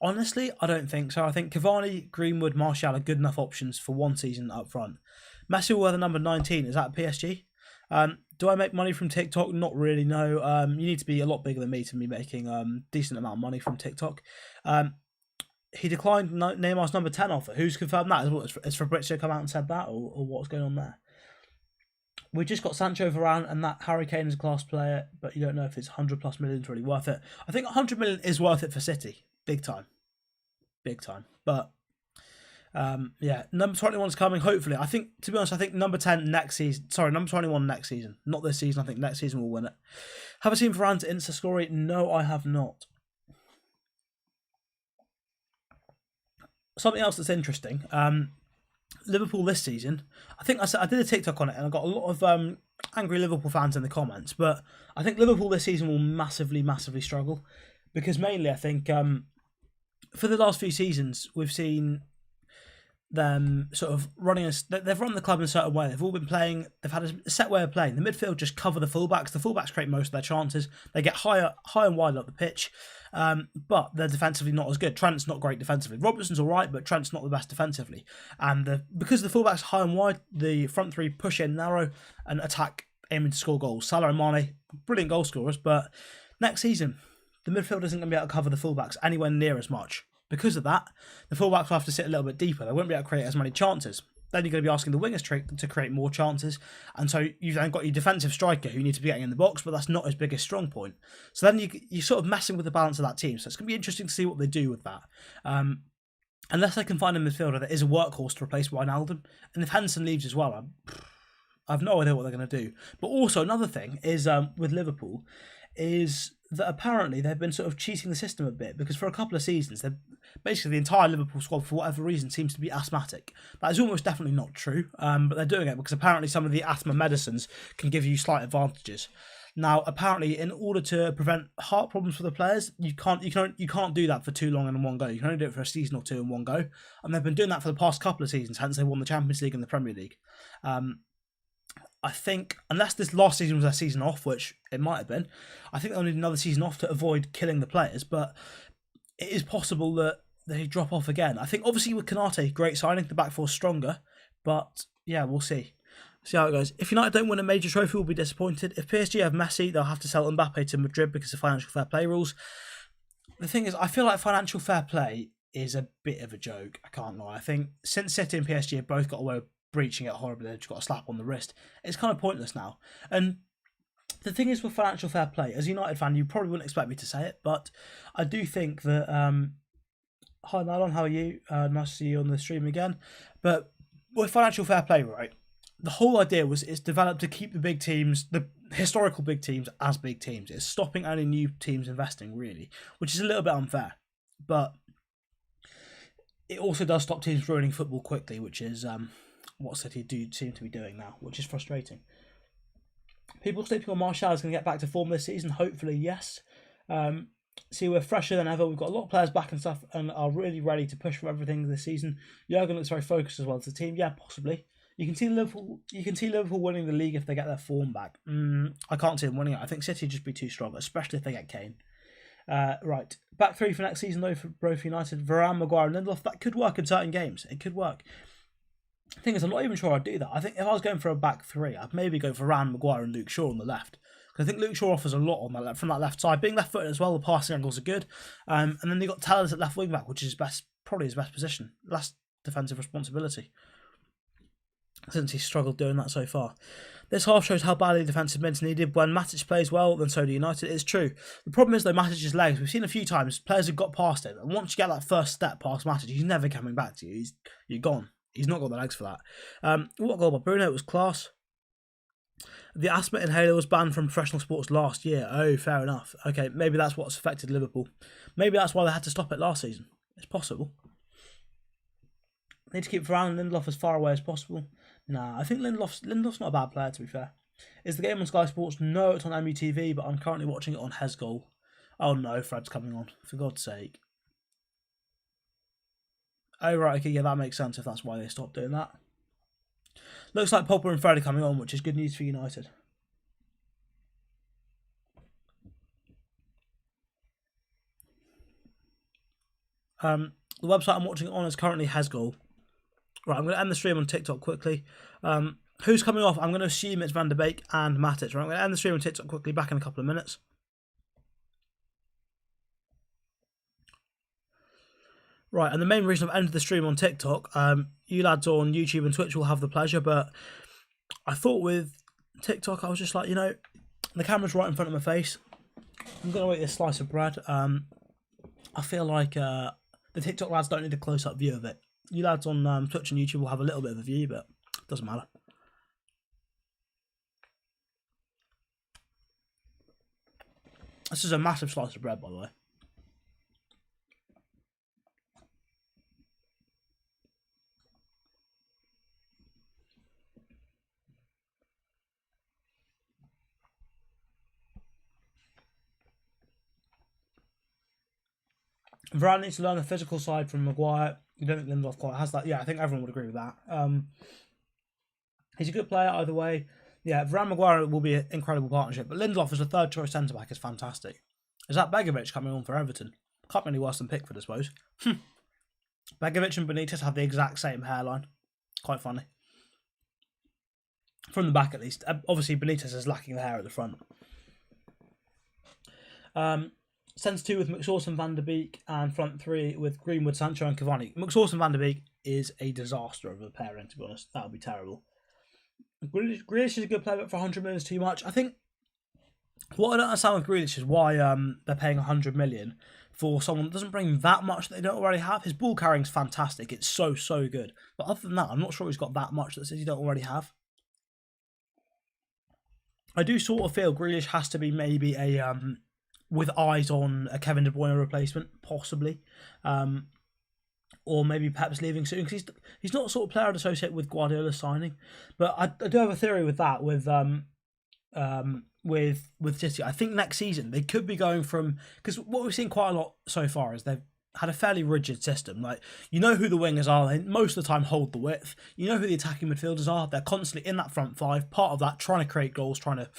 Honestly, I don't think so. I think Cavani, Greenwood, Martial are good enough options for one season up front. Messi will wear the number 19. Is that PSG? Do I make money from TikTok? Not really, no. You need to be a lot bigger than me to be making decent amount of money from TikTok. He declined Neymar's number 10 offer. Who's confirmed that? Has Fabrizio come out and said that? Or what's going on there? We just got Sancho Varane, and that Harry Kane is a class player, but you don't know if it's 100 plus million is really worth it. I think 100 million is worth it for City. Big time. But number 21 is coming, hopefully. I think, to be honest, I think number 10 next season. Sorry, number 21 next season. Not this season. I think next season we'll win it. Have I seen Varane's Insta story? No, I have not. Something else that's interesting. Liverpool this season. I think I did a TikTok on it, and I got a lot of angry Liverpool fans in the comments. But I think Liverpool this season will massively struggle because mainly I think for the last few seasons we've seen them sort of running they've run the club in a certain way. They've all been playing, they've had a set way of playing. The midfield just cover the fullbacks create most of their chances, they get high and wide up the pitch, but they're defensively not as good. Trent's not great defensively, Robertson's alright, but Trent's not the best defensively, and because the fullbacks are high and wide, the front three push in narrow and attack, aiming to score goals. Salah and Mane, brilliant goal scorers, but next season the midfield isn't going to be able to cover the fullbacks anywhere near as much. Because of that, the fullbacks will have to sit a little bit deeper. They won't be able to create as many chances. Then you're going to be asking the wingers to create more chances. And so you've then got your defensive striker who needs to be getting in the box, but that's not his biggest strong point. So then you're sort of messing with the balance of that team. So it's going to be interesting to see what they do with that. Unless they can find a midfielder that is a workhorse to replace Wijnaldum. And if Henderson leaves as well, I have no idea what they're going to do. But also another thing is with Liverpool is that apparently they've been sort of cheating the system a bit, because for a couple of seasons, basically the entire Liverpool squad, for whatever reason, seems to be asthmatic. That is almost definitely not true, but they're doing it because apparently some of the asthma medicines can give you slight advantages. Now, apparently, in order to prevent heart problems for the players, you can't do that for too long in one go. You can only do it for a season or two in one go, and they've been doing that for the past couple of seasons. Hence, they won the Champions League and the Premier League. I think, unless this last season was their season off, which it might have been, I think they'll need another season off to avoid killing the players, but it is possible that they drop off again. I think, obviously, with Konate, great signing, the back four's stronger, but yeah, we'll see. See how it goes. If United don't win a major trophy, we'll be disappointed. If PSG have Messi, they'll have to sell Mbappe to Madrid because of financial fair play rules. The thing is, I feel like financial fair play is a bit of a joke, I can't lie. I think since City and PSG have both got away with breaching it horribly, they've just got a slap on the wrist, it's kind of pointless now. And the thing is with financial fair play, as a United fan, you probably wouldn't expect me to say it, but I do think that hi Marlon, how are you? Nice to see you on the stream again. But with financial fair play, right, the whole idea is developed to keep the big teams, the historical big teams, as big teams. It's stopping any new teams investing, really, which is a little bit unfair, but it also does stop teams ruining football quickly, which is what City do seem to be doing now, which is frustrating. People sleeping on Martial is going to get back to form this season. Hopefully, yes. See, we're fresher than ever. We've got a lot of players back and stuff, and are really ready to push for everything this season. Jurgen looks very focused as well as the team. Yeah, possibly. You can see Liverpool winning the league if they get their form back. I can't see them winning it. I think City would just be too strong, especially if they get Kane. Right, back three for next season though for both United. Varane, Maguire, and Lindelof. That could work in certain games. It could work. The thing is, I'm not even sure I'd do that. I think if I was going for a back three, I'd maybe go for Varane, Maguire, and Luke Shaw on the left. Because I think Luke Shaw offers a lot on that left, from that left side. Being left-footed as well, the passing angles are good. And then you've got Tellers at left wing back, which is probably his best position. Last defensive responsibility, since he's struggled doing that so far. This half shows how badly defensive mid's needed. When Matic plays well, then so do United. It's true. The problem is, though, Matic's legs. We've seen a few times players have got past him, and once you get that first step past Matic, he's never coming back to you. You're gone. He's not got the legs for that. What a goal by Bruno. It was class. The asthma inhaler was banned from professional sports last year. Oh, fair enough. Okay, maybe that's what's affected Liverpool. Maybe that's why they had to stop it last season. It's possible. They need to keep Varane and Lindelof as far away as possible. Nah, I think Lindelof's not a bad player, to be fair. Is the game on Sky Sports? No, it's on MUTV, but I'm currently watching it on Hezgol. Oh no, Fred's coming on. For God's sake. Oh, right, okay, yeah, that makes sense if that's why they stopped doing that. Looks like Pogba and Fred are coming on, which is good news for United. The website I'm watching it on is currently Hezgol. Right, I'm going to end the stream on TikTok quickly. Who's coming off? I'm going to assume it's Van der Beek and Matic. Right, I'm going to end the stream on TikTok quickly, back in a couple of minutes. Right, and the main reason I've ended the stream on TikTok, you lads on YouTube and Twitch will have the pleasure, but I thought with TikTok, I was just like, the camera's right in front of my face. I'm going to eat this slice of bread. I feel like the TikTok lads don't need a close-up view of it. You lads on Twitch and YouTube will have a little bit of a view, but it doesn't matter. This is a massive slice of bread, by the way. Varane needs to learn the physical side from Maguire. You don't think Lindelof quite has that? Yeah, I think everyone would agree with that. He's a good player either way. Yeah, Varane Maguire will be an incredible partnership, but Lindelof as a third choice centre back is fantastic. Is that Begovic coming on for Everton? Can't be any worse than Pickford, I suppose. Begovic and Benitez have the exact same hairline. Quite funny. From the back, at least. Obviously, Benitez is lacking the hair at the front. Centre 2 with McSauce and Van der Beek, and front 3 with Greenwood, Sancho and Cavani. McSauce and Van der Beek is a disaster of a pairing, to be honest. That would be terrible. Grealish is a good player, but for 100 million is too much. I think what I don't understand with Grealish is why they're paying 100 million for someone that doesn't bring that much that they don't already have. His ball carrying's fantastic. It's so good. But other than that, I'm not sure he's got that much that says you don't already have. I do sort of feel Grealish has to be maybe a with eyes on a Kevin De Bruyne replacement, possibly. Or maybe Pep's leaving soon, because he's not the sort of player I'd associate with Guardiola signing. But I do have a theory with that, with City. I think next season they could be going from, because what we've seen quite a lot so far is they've had a fairly rigid system. Like, you know who the wingers are, they most of the time hold the width. You know who the attacking midfielders are, they're constantly in that front five, part of that, trying to create goals, trying to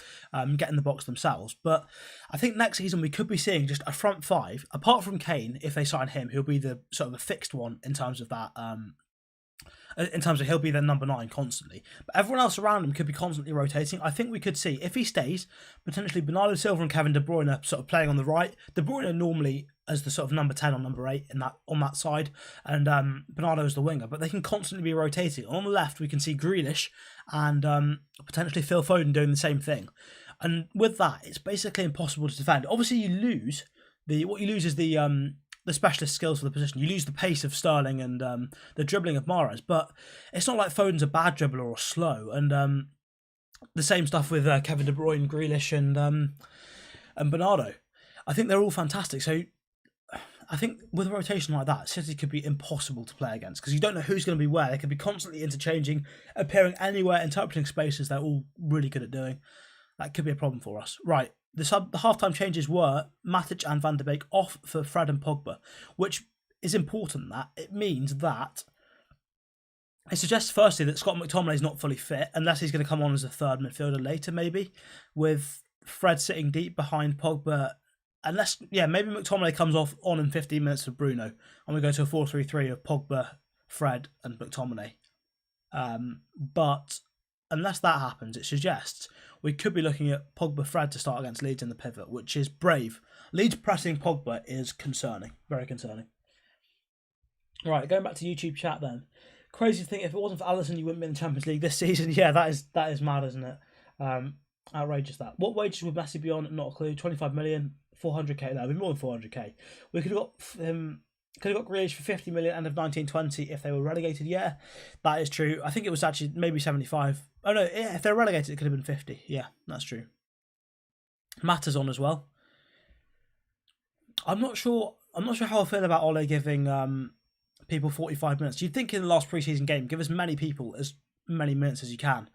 get in the box themselves. But I think next season we could be seeing just a front five, apart from Kane, if they sign him, he'll be the sort of a fixed one in terms of that. In terms of he'll be their number 9 constantly. But everyone else around him could be constantly rotating. I think we could see, if he stays, potentially Bernardo Silva and Kevin De Bruyne sort of playing on the right. De Bruyne normally as the sort of number 10 or number 8 in that on that side, and Bernardo as the winger. But they can constantly be rotating. On the left, we can see Grealish and potentially Phil Foden doing the same thing. And with that, it's basically impossible to defend. Obviously, what you lose is the specialist skills for the position. You lose the pace of Sterling and the dribbling of Mahrez, but it's not like Foden's a bad dribbler or slow. And the same stuff with Kevin De Bruyne, Grealish, and Bernardo. I think they're all fantastic. So I think with a rotation like that, City could be impossible to play against, because you don't know who's going to be where. They could be constantly interchanging, appearing anywhere, interpreting spaces. They're all really good at doing. That could be a problem for us. Right. The halftime changes were Matic and Van der Beek off for Fred and Pogba, which is important. That it means that it suggests firstly that Scott McTominay is not fully fit, unless he's going to come on as a third midfielder later, maybe, with Fred sitting deep behind Pogba. Maybe McTominay comes on in 15 minutes for Bruno, and we go to a 4-3-3 of Pogba, Fred, and McTominay. But unless that happens, it suggests we could be looking at Pogba, Fred to start against Leeds in the pivot, which is brave. Leeds pressing Pogba is concerning, very concerning. Right, going back to YouTube chat then. Crazy to think, if it wasn't for Alisson, you wouldn't be in the Champions League this season. Yeah, that is mad, isn't it? Outrageous that. What wages would Messi be on? Not a clue. 25 million, 400k. No, it'd be more than 400k. We could have got Grealish for 50 million end of 1920 if they were relegated. Yeah, that is true. I think it was actually maybe 75. Oh no, yeah, if they're relegated, it could have been 50. Yeah, that's true. Matters on as well. I'm not sure how I feel about Ole giving people 45 minutes. You'd think in the last preseason game, give as many people as many minutes as you can.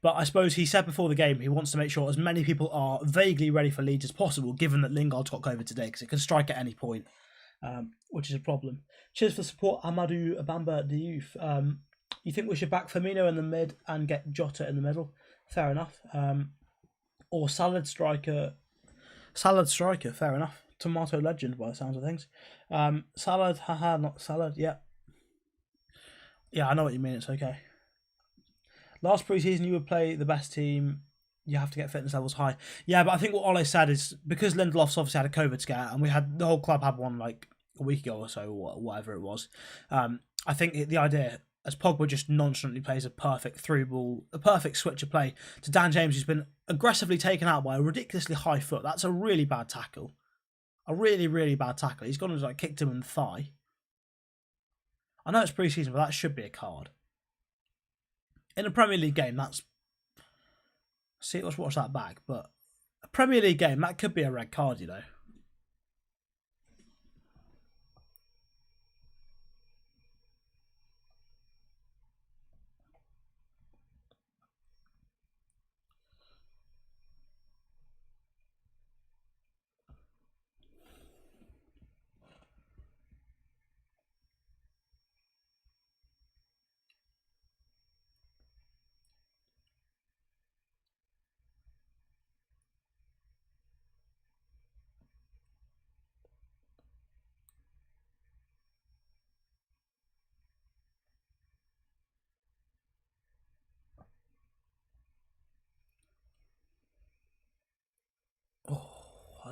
But I suppose he said before the game he wants to make sure as many people are vaguely ready for Leeds as possible, given that Lingard got COVID today, because it can strike at any point, which is a problem. Cheers for support, Amadou Abamba Diouf. You think we should back Firmino in the mid and get Jota in the middle? Fair enough. Or salad striker, fair enough. Tomato legend by the sounds of things. Salad, haha, not salad, yeah. Yeah, I know what you mean, it's okay. Last preseason, you would play the best team. You have to get fitness levels high. Yeah, but I think what Ole said is, because Lindelof's obviously had a COVID scare, and the whole club had one like a week ago or so, or whatever it was. I think the idea, as Pogba just nonchalantly plays a perfect through ball, a perfect switch of play to Dan James, who's been aggressively taken out by a ridiculously high foot. That's a really bad tackle. A really, really bad tackle. He's gone and kicked him in the thigh. I know it's pre-season, but that should be a card. In a Premier League game, let's watch that back. But a Premier League game, that could be a red card, you know.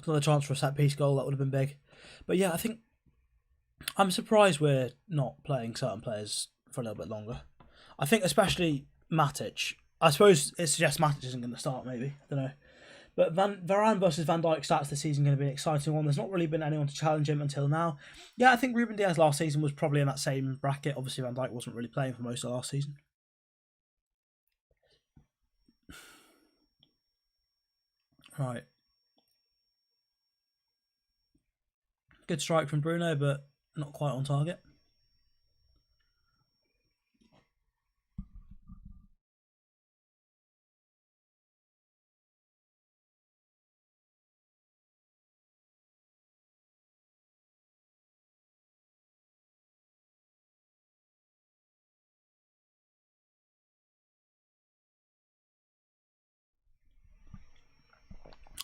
another chance for a set piece goal, that would have been big. But yeah, I think I'm surprised we're not playing certain players for a little bit longer. I think especially Matic. I suppose it suggests Matic isn't going to start, maybe. I don't know. But Varane versus Van Dijk starts the season going to be an exciting one. There's not really been anyone to challenge him until now. Yeah, I think Ruben Dias last season was probably in that same bracket. Obviously, Van Dijk wasn't really playing for most of last season. Right. Good strike from Bruno, but not quite on target.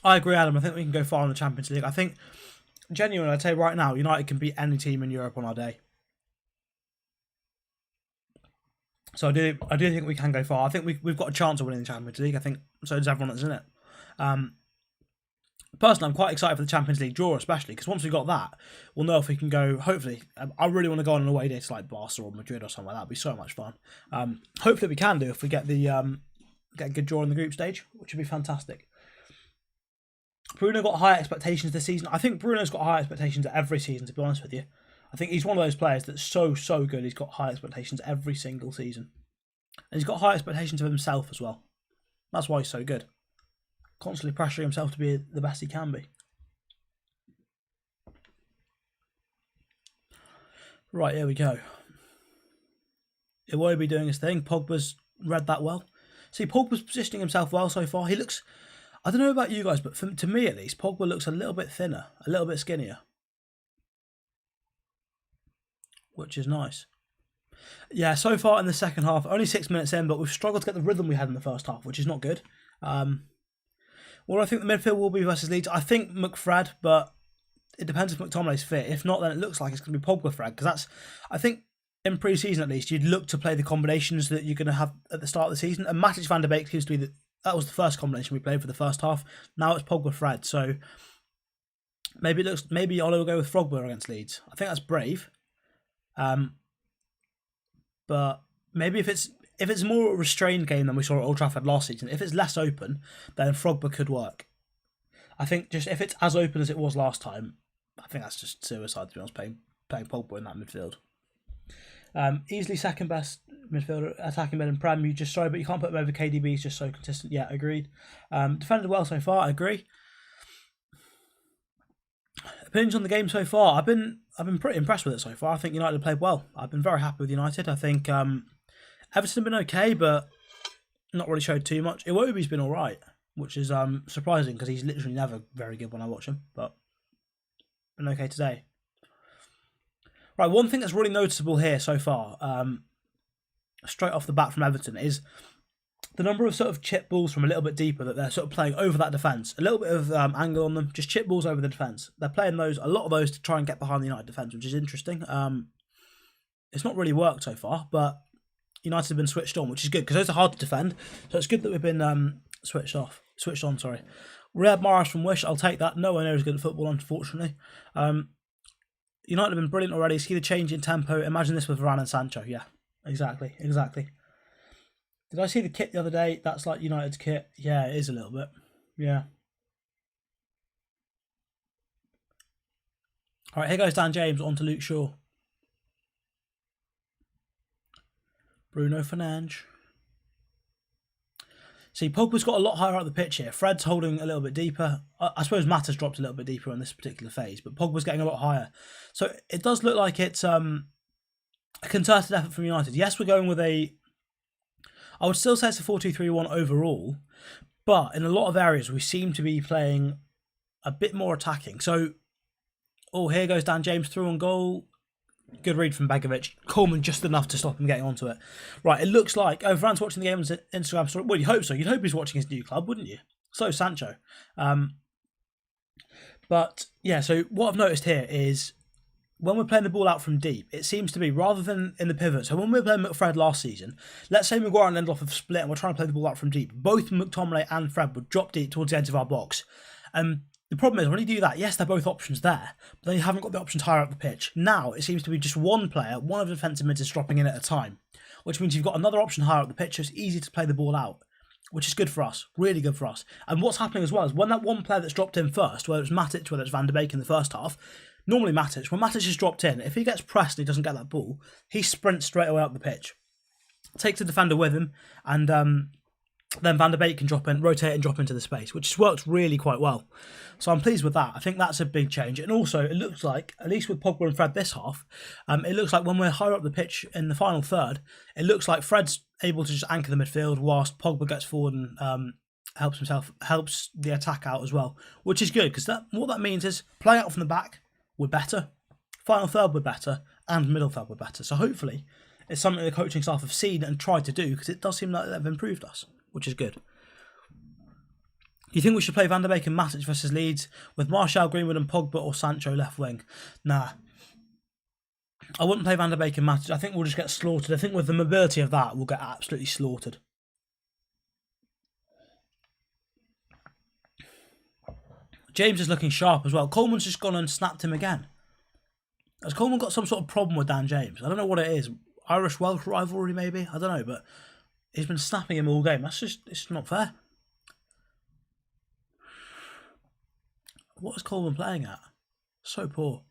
I agree, Adam. I think we can go far in the Champions League. I think, genuinely, I'd say right now, United can beat any team in Europe on our day. So I do think we can go far. I think we've got a chance of winning the Champions League. I think so does everyone that's in it. Personally, I'm quite excited for the Champions League draw, especially because once we got that, we'll know if we can go. Hopefully, I really want to go on an away day to like Barca or Madrid or something like that. It'd be so much fun. Hopefully, we can do if we get the get a good draw in the group stage, which would be fantastic. Bruno got high expectations this season. I think Bruno's got high expectations every season, to be honest with you. I think he's one of those players that's so good. He's got high expectations every single season. And he's got high expectations of himself as well. That's why he's so good. Constantly pressuring himself to be the best he can be. Right, here we go. It won't be doing his thing. Pogba's read that well. See, Pogba's positioning himself well so far. He looks... I don't know about you guys, but to me at least, Pogba looks a little bit thinner, a little bit skinnier. Which is nice. Yeah, so far in the second half, only 6 minutes in, but we've struggled to get the rhythm we had in the first half, which is not good. What do I think the midfield will be versus Leeds? I think McFred, but it depends if McTominay's fit. If not, then it looks like it's going to be Pogba-Fred, because that's, I think, in pre-season at least, you'd look to play the combinations that you're going to have at the start of the season, and Matic Van der Beek seems to be that was the first combination we played for the first half. Now it's Pogba-Fred, so maybe Ole will go with Frogba against Leeds. I think that's brave. But maybe if it's more a restrained game than we saw at Old Trafford last season, if it's less open, then Frogba could work. I think just if it's as open as it was last time, I think that's just suicide, to be honest, playing Pogba in that midfield. Easily second best midfielder attacking mid in Prem. You just but you can't put him over KDB. He's just so consistent. Yeah, agreed. Defended well so far. I agree. Opinions on the game so far. I've been pretty impressed with it so far. I think United have played well. I've been very happy with United. I think Everton have been okay, but not really showed too much. Iwobi's been all right, which is surprising because he's literally never very good when I watch him. But been okay today. Right, one thing that's really noticeable here so far, straight off the bat from Everton, is the number of sort of chip balls from a little bit deeper that they're sort of playing over that defence. A little bit of angle on them, just chip balls over the defence. They're playing a lot of those to try and get behind the United defence, which is interesting. It's not really worked so far, but United have been switched on, which is good because those are hard to defend. So it's good that we've been switched on. Riyad Mahrez from Wish, I'll take that. Nowhere near as good at football, unfortunately. United have been brilliant already. See the change in tempo. Imagine this with Varane and Sancho. Yeah, exactly. Did I see the kit the other day? That's like United's kit. Yeah, it is a little bit. Yeah. All right, here goes Dan James on to Luke Shaw. Bruno Fernandes. See, Pogba's got a lot higher up the pitch here. Fred's holding a little bit deeper. I suppose Mata's dropped a little bit deeper in this particular phase, but Pogba's getting a lot higher. So it does look like it's a concerted effort from United. Yes, we're going with I would still say it's a 4-2-3-1 overall, but in a lot of areas we seem to be playing a bit more attacking. So, here goes Dan James through on goal. Good read from Begovic. Coleman just enough to stop him getting onto it. Right, it looks like... Varane's watching the game on his Instagram story. Well, you hope so. You'd hope he's watching his new club, wouldn't you? So, Sancho. But, yeah, so what I've noticed here is when we're playing the ball out from deep, it seems to be, rather than in the pivot, so when we were playing McFred last season, let's say Maguire and Lindelof have split and we're trying to play the ball out from deep, both McTominay and Fred would drop deep towards the edge of our box. The problem is when you do that, yes, they're both options there, but then you haven't got the options higher up the pitch. Now it seems to be just one player, one of the defensive mids is dropping in at a time, which means you've got another option higher up the pitch, so it's easy to play the ball out, which is good for us, really good for us. And what's happening as well is when that one player that's dropped in first, whether it's Matic, whether it's Van de Beek in the first half, normally Matic, when Matic is dropped in, if he gets pressed and he doesn't get that ball, he sprints straight away up the pitch, takes the defender with him, and then Van de Beek can drop in, rotate and drop into the space, which has worked really quite well. So I'm pleased with that. I think that's a big change. And also, it looks like, at least with Pogba and Fred this half, it looks like when we're higher up the pitch in the final third, it looks like Fred's able to just anchor the midfield whilst Pogba gets forward and helps the attack out as well, which is good because what that means is play out from the back, we're better, final third we're better, and middle third we're better. So hopefully it's something the coaching staff have seen and tried to do because it does seem like they've improved us, which is good. You think we should play Van de Beek and Matic versus Leeds with Martial, Greenwood and Pogba or Sancho left wing? Nah. I wouldn't play Van de Beek and Matic. I think we'll just get slaughtered. I think with the mobility of that, we'll get absolutely slaughtered. James is looking sharp as well. Coleman's just gone and snapped him again. Has Coleman got some sort of problem with Dan James? I don't know what it is. Irish-Welsh rivalry maybe? I don't know, but he's been snapping him all game. It's not fair. What is Coleman playing at? So poor.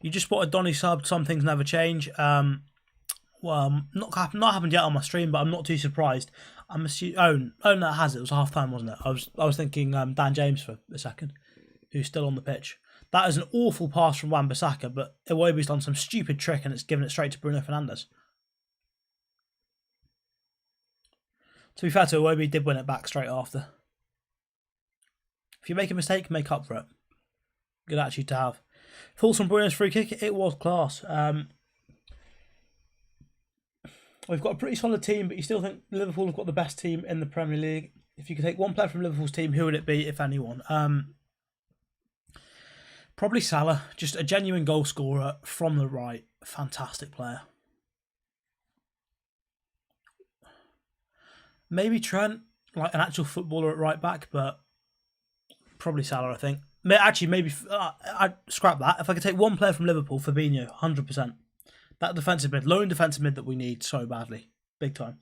You just spotted Donny subbed. Some things never change. Well, not happened yet on my stream, but I'm not too surprised. I'm assuming. Oh, no, it has. It was half time, wasn't it? I was thinking Dan James for a second, who's still on the pitch. That is an awful pass from Wan-Bissaka, but Iwobi's done some stupid trick and it's given it straight to Bruno Fernandes. To be fair to Iwobi, did win it back straight after. If you make a mistake, make up for it. Good attitude to have. Thoughts on Bruno's free kick? It was class. We've got a pretty solid team, but you still think Liverpool have got the best team in the Premier League. If you could take one player from Liverpool's team, who would it be, if anyone? Probably Salah. Just a genuine goal scorer from the right. Fantastic player. Maybe Trent, like an actual footballer at right back, but probably Salah, I think. Actually, maybe I'd scrap that. If I could take one player from Liverpool, Fabinho, 100%. That defensive mid, lone defensive mid that we need so badly. Big time.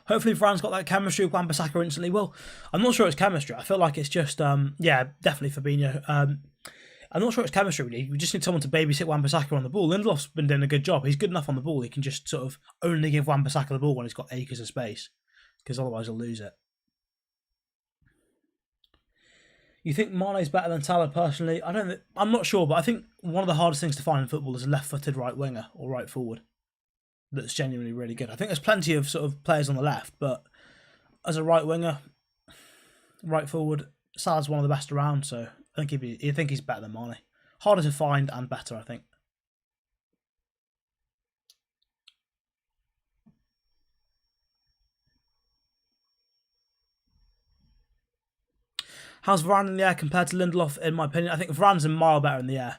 Hopefully Varane's got that chemistry with Wan-Bissaka instantly. Well, I'm not sure it's chemistry. I feel like it's just, yeah, definitely Fabinho. I'm not sure it's chemistry really. We just need someone to babysit Wan-Bissaka on the ball. Lindelof's been doing a good job. He's good enough on the ball. He can just sort of only give Wan-Bissaka the ball when he's got acres of space, because otherwise he'll lose it. You think Mane's better than Salah personally? I'm not sure, but I think one of the hardest things to find in football is a left-footed right winger or right forward that's genuinely really good. I think there's plenty of sort of players on the left, but as a right winger, right forward, Salah's one of the best around, so I think he's better than Mane. Harder to find and better, I think. How's Varane in the air compared to Lindelof, in my opinion? I think Varane's a mile better in the air.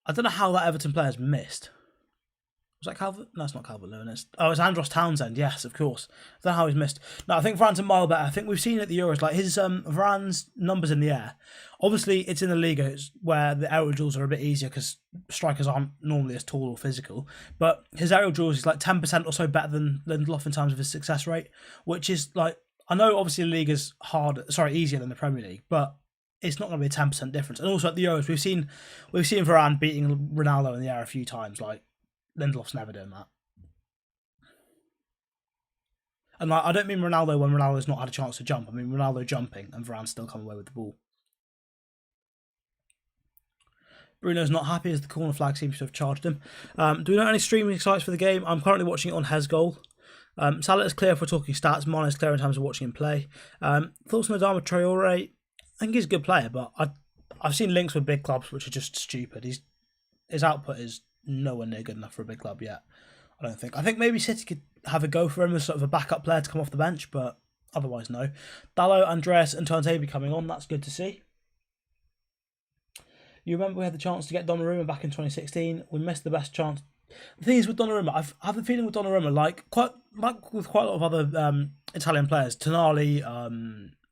I don't know how that Everton player's missed. Was that Calvert? No, it's not Calvert-Lewin. It's Andros Townsend. Yes, of course. I don't know how he's missed. No, I think Varane's a mile better. I think we've seen at the Euros, like his Varane's numbers in the air. Obviously, it's in the Liga where the aerial duels are a bit easier because strikers aren't normally as tall or physical. But his aerial duels is like 10% or so better than Lindelof in terms of his success rate, which is like, I know obviously the Liga's easier than the Premier League, but it's not going to be a 10% difference. And also at the Euros, we've seen Varane beating Ronaldo in the air a few times. Like Lindelof's never doing that. And like, I don't mean Ronaldo when Ronaldo's not had a chance to jump. I mean Ronaldo jumping and Varane still coming away with the ball. Bruno's not happy as the corner flag seems to have charged him. Do we know any streaming sites for the game? I'm currently watching it on Hezgoal. Salah is clear if we're talking stats. Mane is clear in terms of watching him play. Thoughts on Adama Traore? I think he's a good player, but I've seen links with big clubs which are just stupid. His output is nowhere near good enough for a big club yet, I don't think. I think maybe City could have a go for him as sort of a backup player to come off the bench, but otherwise no. Dallo, Andreas and Turntable coming on, that's good to see. You remember we had the chance to get Donnarumma back in 2016. We missed the best chance. The thing is with Donnarumma, I have a feeling with Donnarumma, like with quite a lot of other Italian players, Tonali,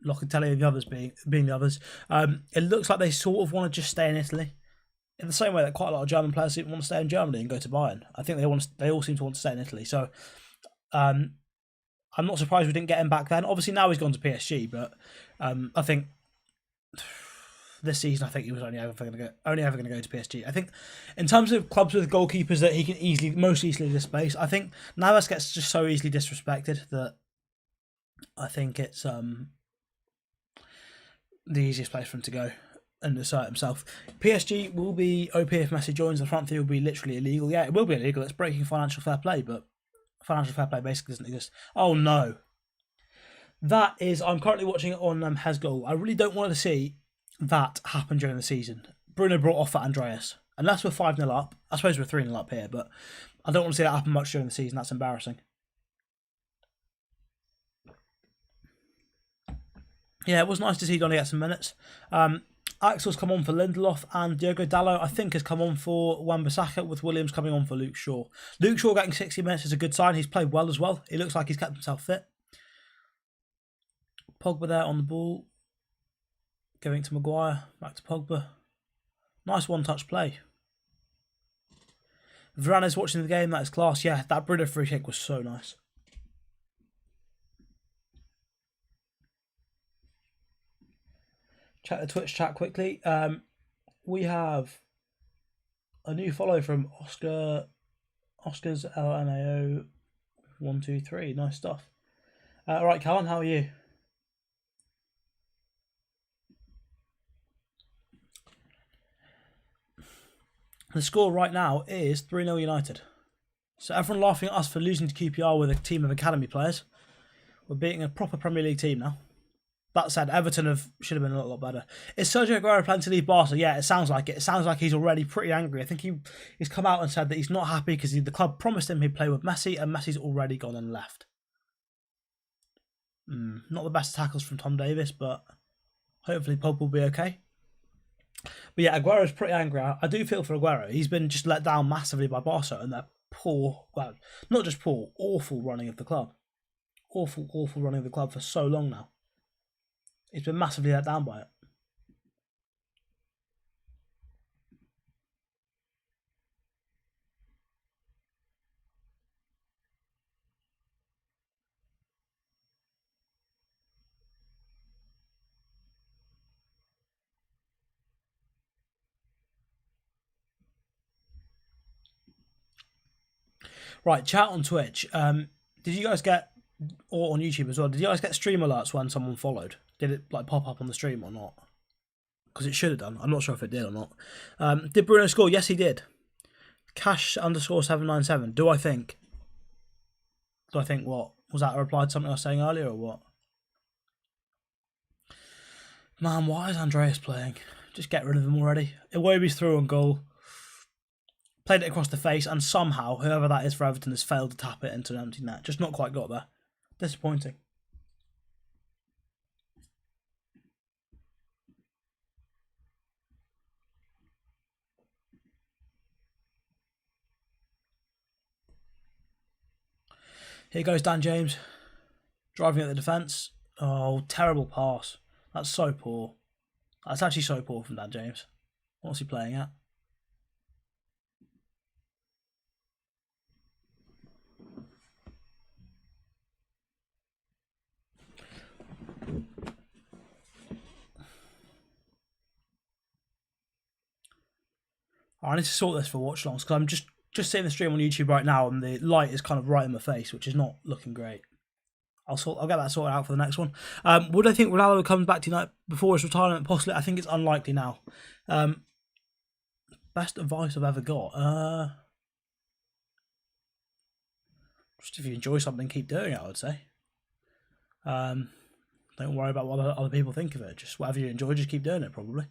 Locatelli and the others being the others. It looks like they sort of want to just stay in Italy, in the same way that quite a lot of German players want to stay in Germany and go to Bayern. I think they all seem to want to stay in Italy. So I'm not surprised we didn't get him back then. Obviously now he's gone to PSG, but I think this season I think he was only ever going to go to PSG. I think in terms of clubs with goalkeepers that he can most easily displace, I think Navas gets just so easily disrespected that I think it's the easiest place for him to go and assert himself. PSG will be OP if Messi joins. The front three will be literally illegal. Yeah, it will be illegal. It's breaking financial fair play, but financial fair play basically doesn't exist. Oh no. That is, I'm currently watching it on Hesgoal. I really don't want to see that happen during the season. Bruno brought off for Andreas. Unless we're 5-0 up. I suppose we're 3-0 up here, but I don't want to see that happen much during the season. That's embarrassing. Yeah, it was nice to see Donny get some minutes. Axel's come on for Lindelof, and Diogo Dalot, I think, has come on for Wan-Bissaka, with Williams coming on for Luke Shaw. Luke Shaw getting 60 minutes is a good sign. He's played well as well. He looks like he's kept himself fit. Pogba there on the ball. Going to Maguire. Back to Pogba. Nice one-touch play. Varane is watching the game. That is class. Yeah, that Bruno free kick was so nice. Check the Twitch chat quickly. We have a new follow from Oscar's LMAO 123. Nice stuff. All right, Callum, how are you? The score right now is 3-0 United. So everyone laughing at us for losing to QPR with a team of academy players. We're beating a proper Premier League team now. That said, Everton should have been a lot better. Is Sergio Aguero planning to leave Barca? Yeah, it sounds like it. It sounds like he's already pretty angry. I think he's come out and said that he's not happy because the club promised him he'd play with Messi, and Messi's already gone and left. Not the best tackles from Tom Davis, but hopefully Pope will be okay. But yeah, Aguero's pretty angry. I do feel for Aguero. He's been just let down massively by Barca and their poor, well, not just poor, awful running of the club. Awful running of the club for so long now. He's been massively let down by it. Right, chat on Twitch. Did you guys get, or on YouTube as well, did you guys get stream alerts when someone followed? Did it like pop up on the stream or not? Because it should have done. I'm not sure if it did or not. Did Bruno score? Yes, he did. Cash_797. Do I think what? Was that a reply to something I was saying earlier or what? Man, why is Andreas playing? Just get rid of him already. Iwobi's through on goal. Played it across the face, and somehow, whoever that is for Everton has failed to tap it into an empty net. Just not quite got there. Disappointing. Here goes Dan James. Driving at the defence. Oh, terrible pass. That's so poor. That's actually so poor from Dan James. What's he playing at? I need to sort this for watch longs because I'm just seeing the stream on YouTube right now and the light is kind of right in my face, which is not looking great. I'll get that sorted out for the next one. Would I think Ronaldo comes back to United before his retirement? Possibly. I think it's unlikely now. Best advice I've ever got. Just if you enjoy something, keep doing it, I would say. Don't worry about what other people think of it. Just whatever you enjoy, just keep doing it, probably.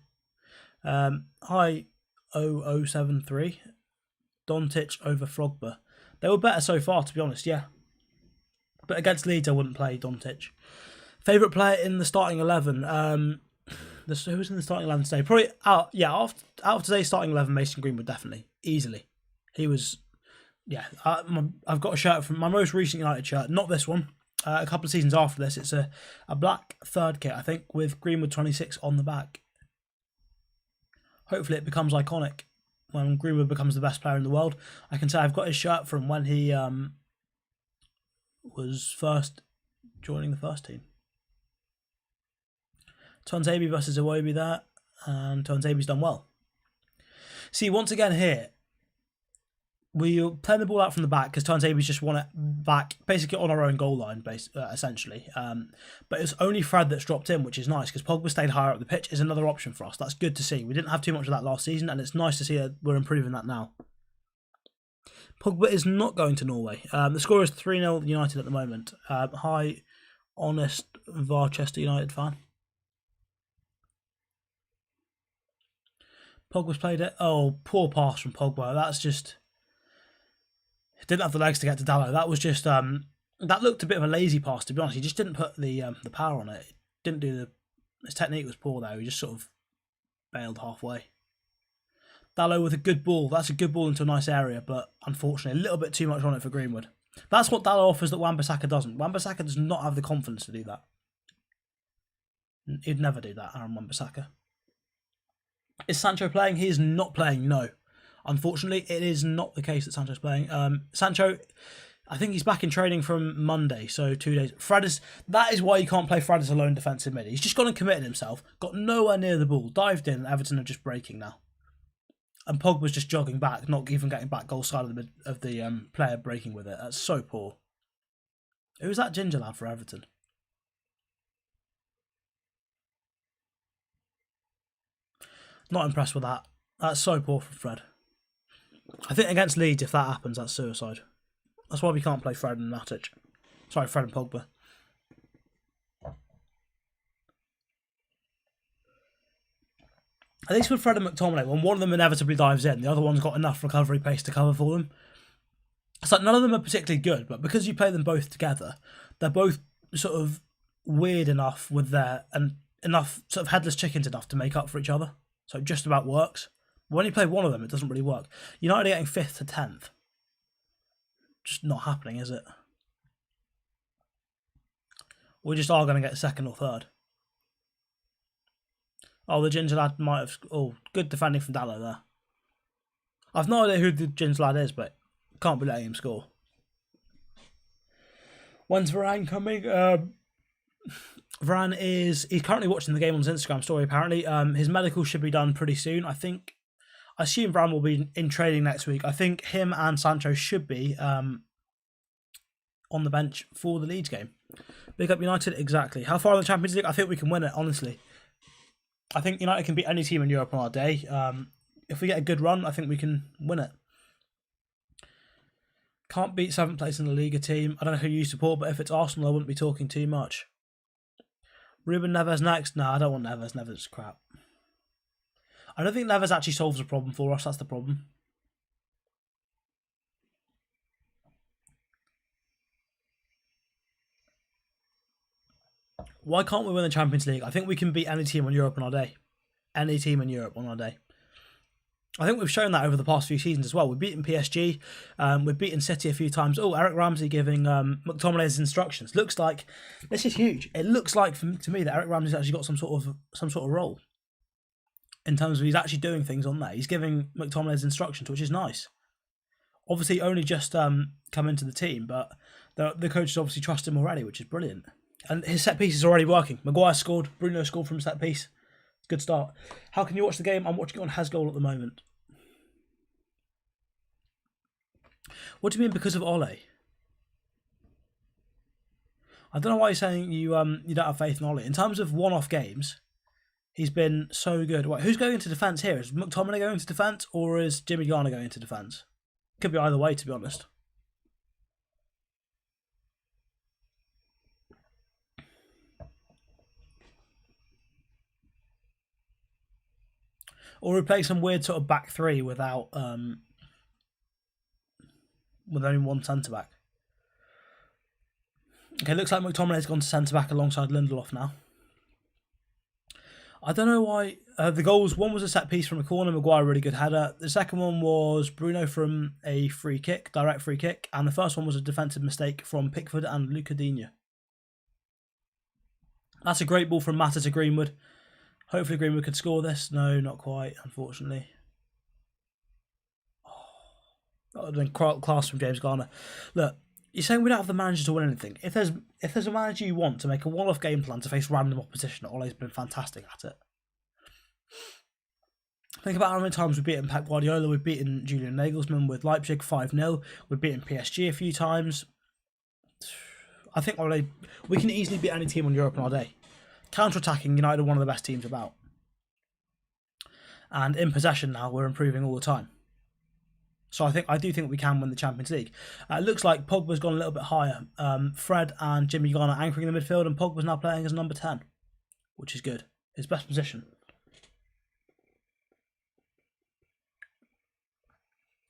Hi, 0073. Doncic over Frogba. They were better so far, to be honest, yeah. But against Leeds, I wouldn't play Doncic. Favourite player in the starting 11? Who was in the starting 11 today? Probably, out of today's starting 11, Mason Greenwood, definitely. Easily. He was, yeah. I've got a shirt from my most recent United shirt. Not this one. A couple of seasons after this, it's a black third kit, I think, with Greenwood 26 on the back. Hopefully it becomes iconic when Greenwood becomes the best player in the world. I can say I've got his shirt from when he was first joining the first team. Tuanzebe versus Iwobi there, and Tuanzebe's done well. See, once again here, we're playing the ball out from the back because Tuanzebe's just won it back, basically on our own goal line, essentially. But it's only Fred that's dropped in, which is nice because Pogba stayed higher up the pitch is another option for us. That's good to see. We didn't have too much of that last season, and it's nice to see that we're improving that now. Pogba is not going to Norway. The score is 3-0 United at the moment. Hi, honest Varchester United fan. Pogba's played it. Oh, poor pass from Pogba. That's just... Didn't have the legs to get to Dalot. That was just... that looked a bit of a lazy pass, to be honest. He just didn't put the power on it. Didn't do the... His technique was poor, though. He just sort of bailed halfway. Dalot with a good ball. That's a good ball into a nice area, but unfortunately, a little bit too much on it for Greenwood. That's what Dalot offers that Wan-Bissaka doesn't. Wan-Bissaka does not have the confidence to do that. He'd never do that, Aaron Wan-Bissaka. Is Sancho playing? He is not playing, no. Unfortunately, it is not the case that Sancho's playing. Sancho, I think he's back in training from Monday, so 2 days. That is why you can't play Fred as a lone defensive mid. He's just gone and committed himself, got nowhere near the ball, dived in, and Everton are just breaking now. And Pogba's just jogging back, not even getting back goal side of the player breaking with it. That's so poor. Who's that ginger lad for Everton? Not impressed with that. That's so poor from Fred. I think against Leeds, if that happens, that's suicide. That's why we can't play Fred and Matic. Sorry, Fred and Pogba. At least with Fred and McTominay, when one of them inevitably dives in, the other one's got enough recovery pace to cover for them. It's like none of them are particularly good, but because you play them both together, they're both sort of weird enough with their... and enough sort of headless chickens enough to make up for each other. So it just about works. But when you play one of them, it doesn't really work. United are getting 5th to 10th. Just not happening, is it? We just are going to get 2nd or 3rd. Oh, the ginger lad might have... Oh, good defending from Dalot there. I've no idea who the ginger lad is, but can't be letting him score. When's Varane coming? Varane he's currently watching the game on his Instagram story, apparently. His medical should be done pretty soon. I assume Varane will be in training next week. I think him and Sancho should be on the bench for the Leeds game. Big up United, exactly. How far in the Champions League? I think we can win it, honestly. I think United can beat any team in Europe on our day. If we get a good run, I think we can win it. Can't beat 7th place in the Liga team. I don't know who you support, but if it's Arsenal, I wouldn't be talking too much. Ruben Neves next? No, I don't want Neves. Neves is crap. I don't think Neves actually solves a problem for us. That's the problem. Why can't we win the Champions League? I think we can beat any team in Europe on our day. Any team in Europe on our day. I think we've shown that over the past few seasons as well. We've beaten PSG. We've beaten City a few times. Oh, Eric Ramsey giving McTominay's instructions. Looks like... This is huge. It looks like, to me, that Eric Ramsey's actually got some sort of role. In terms of he's actually doing things on there. He's giving McTominay's instructions, which is nice. Obviously, only just come into the team, but the coaches obviously trust him already, which is brilliant. And his set piece is already working. Maguire scored. Bruno scored from set piece. Good start. How can you watch the game? I'm watching it on Hasgoal at the moment. What do you mean because of Ole? I don't know why you're saying you don't have faith in Ole. In terms of one-off games, he's been so good. Wait, who's going into defence here? Is McTominay going into defence or is Jimmy Garner going into defence? Could be either way, to be honest. Or we play some weird sort of back three without with only one centre back. Okay, looks like McTominay's gone to centre back alongside Lindelof now. I don't know why the goals. One was a set piece from a corner, Maguire really good header. The second one was Bruno from a free kick, direct free kick, and the first one was a defensive mistake from Pickford and Lucadinho. That's a great ball from Mata to Greenwood. Hopefully Greenwood could score this. No, not quite, unfortunately. That would have been class from James Garner. Look, you're saying we don't have the manager to win anything. If there's a manager you want to make a one-off game plan to face random opposition, Ole's been fantastic at it. Think about how many times we've beaten Pep Guardiola, we've beaten Julian Nagelsmann with Leipzig 5-0, we've beaten PSG a few times. I think Ole, we can easily beat any team on Europe in our day. Counter-attacking, United are one of the best teams about. And in possession now, we're improving all the time. So I do think we can win the Champions League. It looks like Pogba's gone a little bit higher. Fred and Jimmy Garner anchoring the midfield, and Pogba's now playing as number 10, which is good. His best position.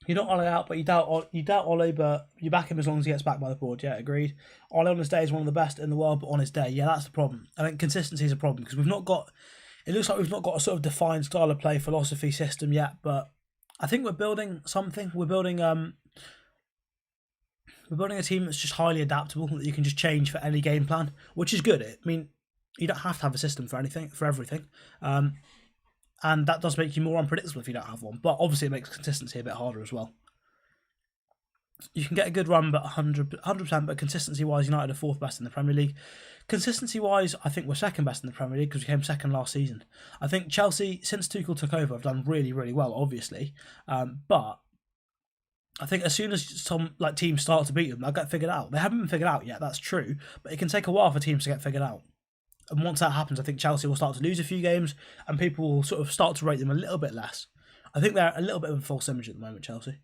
You don't Ole out, but you doubt Ole, but you back him as long as he gets back by the board. Yeah, agreed. Ole on his day is one of the best in the world, but on his day, yeah, that's the problem. I think consistency is a problem because we've not got. It looks like we've not got a sort of defined style of play, philosophy, system yet, but I think we're building something. We're building a team that's just highly adaptable that you can just change for any game plan, which is good. I mean, you don't have to have a system for everything, and that does make you more unpredictable if you don't have one. But obviously, it makes consistency a bit harder as well. You can get a good run, but 100%. But consistency-wise, United are fourth best in the Premier League. Consistency-wise, I think we're second best in the Premier League because we came second last season. I think Chelsea, since Tuchel took over, have done really, really well, obviously. But I think as soon as some teams start to beat them, they'll get figured out. They haven't been figured out yet, that's true. But it can take a while for teams to get figured out. And once that happens, I think Chelsea will start to lose a few games and people will sort of start to rate them a little bit less. I think they're a little bit of a false image at the moment, Chelsea.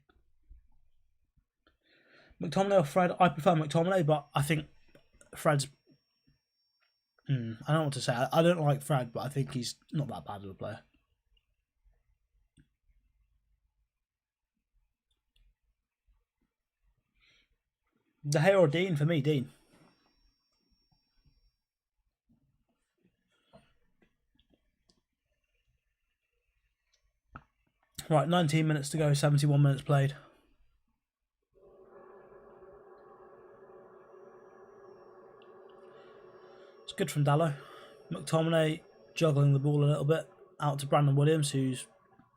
McTominay or Fred? I prefer McTominay, but I think Fred's... I don't know what to say. I don't like Fred, but I think he's not that bad of a player. De Gea or Dean? For me, Dean. Right, 19 minutes to go, 71 minutes played. It's good from Dallo. McTominay juggling the ball a little bit. Out to Brandon Williams, who's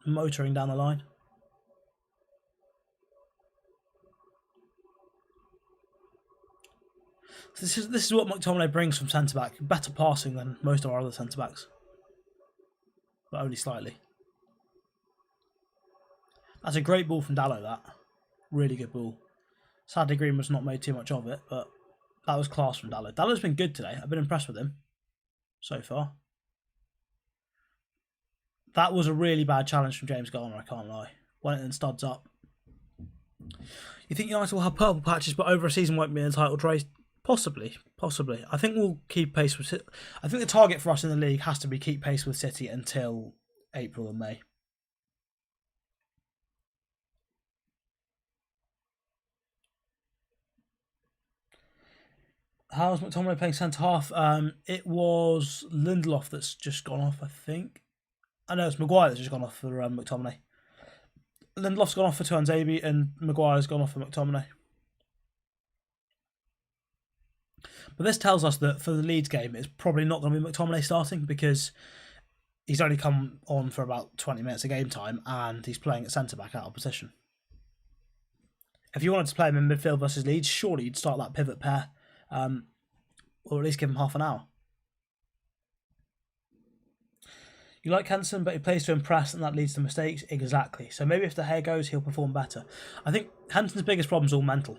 motoring down the line. So this is what McTominay brings from centre-back. Better passing than most of our other centre-backs. But only slightly. That's a great ball from Dallo, that. Really good ball. Sadly, Greenwood's not made too much of it, but that was class from Dallo. Dallo's been good today. I've been impressed with him so far. That was a really bad challenge from James Garner, I can't lie. Went in studs up. You think United will have purple patches, but over a season won't be in the title race? Possibly. I think we'll keep pace with City. I think the target for us in the league has to be keep pace with City until April and May. How's McTominay playing centre half? It was Lindelof that's just gone off, I think. I know it's Maguire that's just gone off for McTominay. Lindelof's gone off for Tuanzebe and Maguire's gone off for McTominay. But this tells us that for the Leeds game, it's probably not going to be McTominay starting because he's only come on for about 20 minutes of game time and he's playing at centre-back out of position. If you wanted to play him in midfield versus Leeds, surely you'd start that pivot pair or at least give him half an hour. You like Henderson, but he plays to impress and that leads to mistakes. Exactly. So maybe if De Gea goes, he'll perform better. I think Henderson's biggest problem is all mental.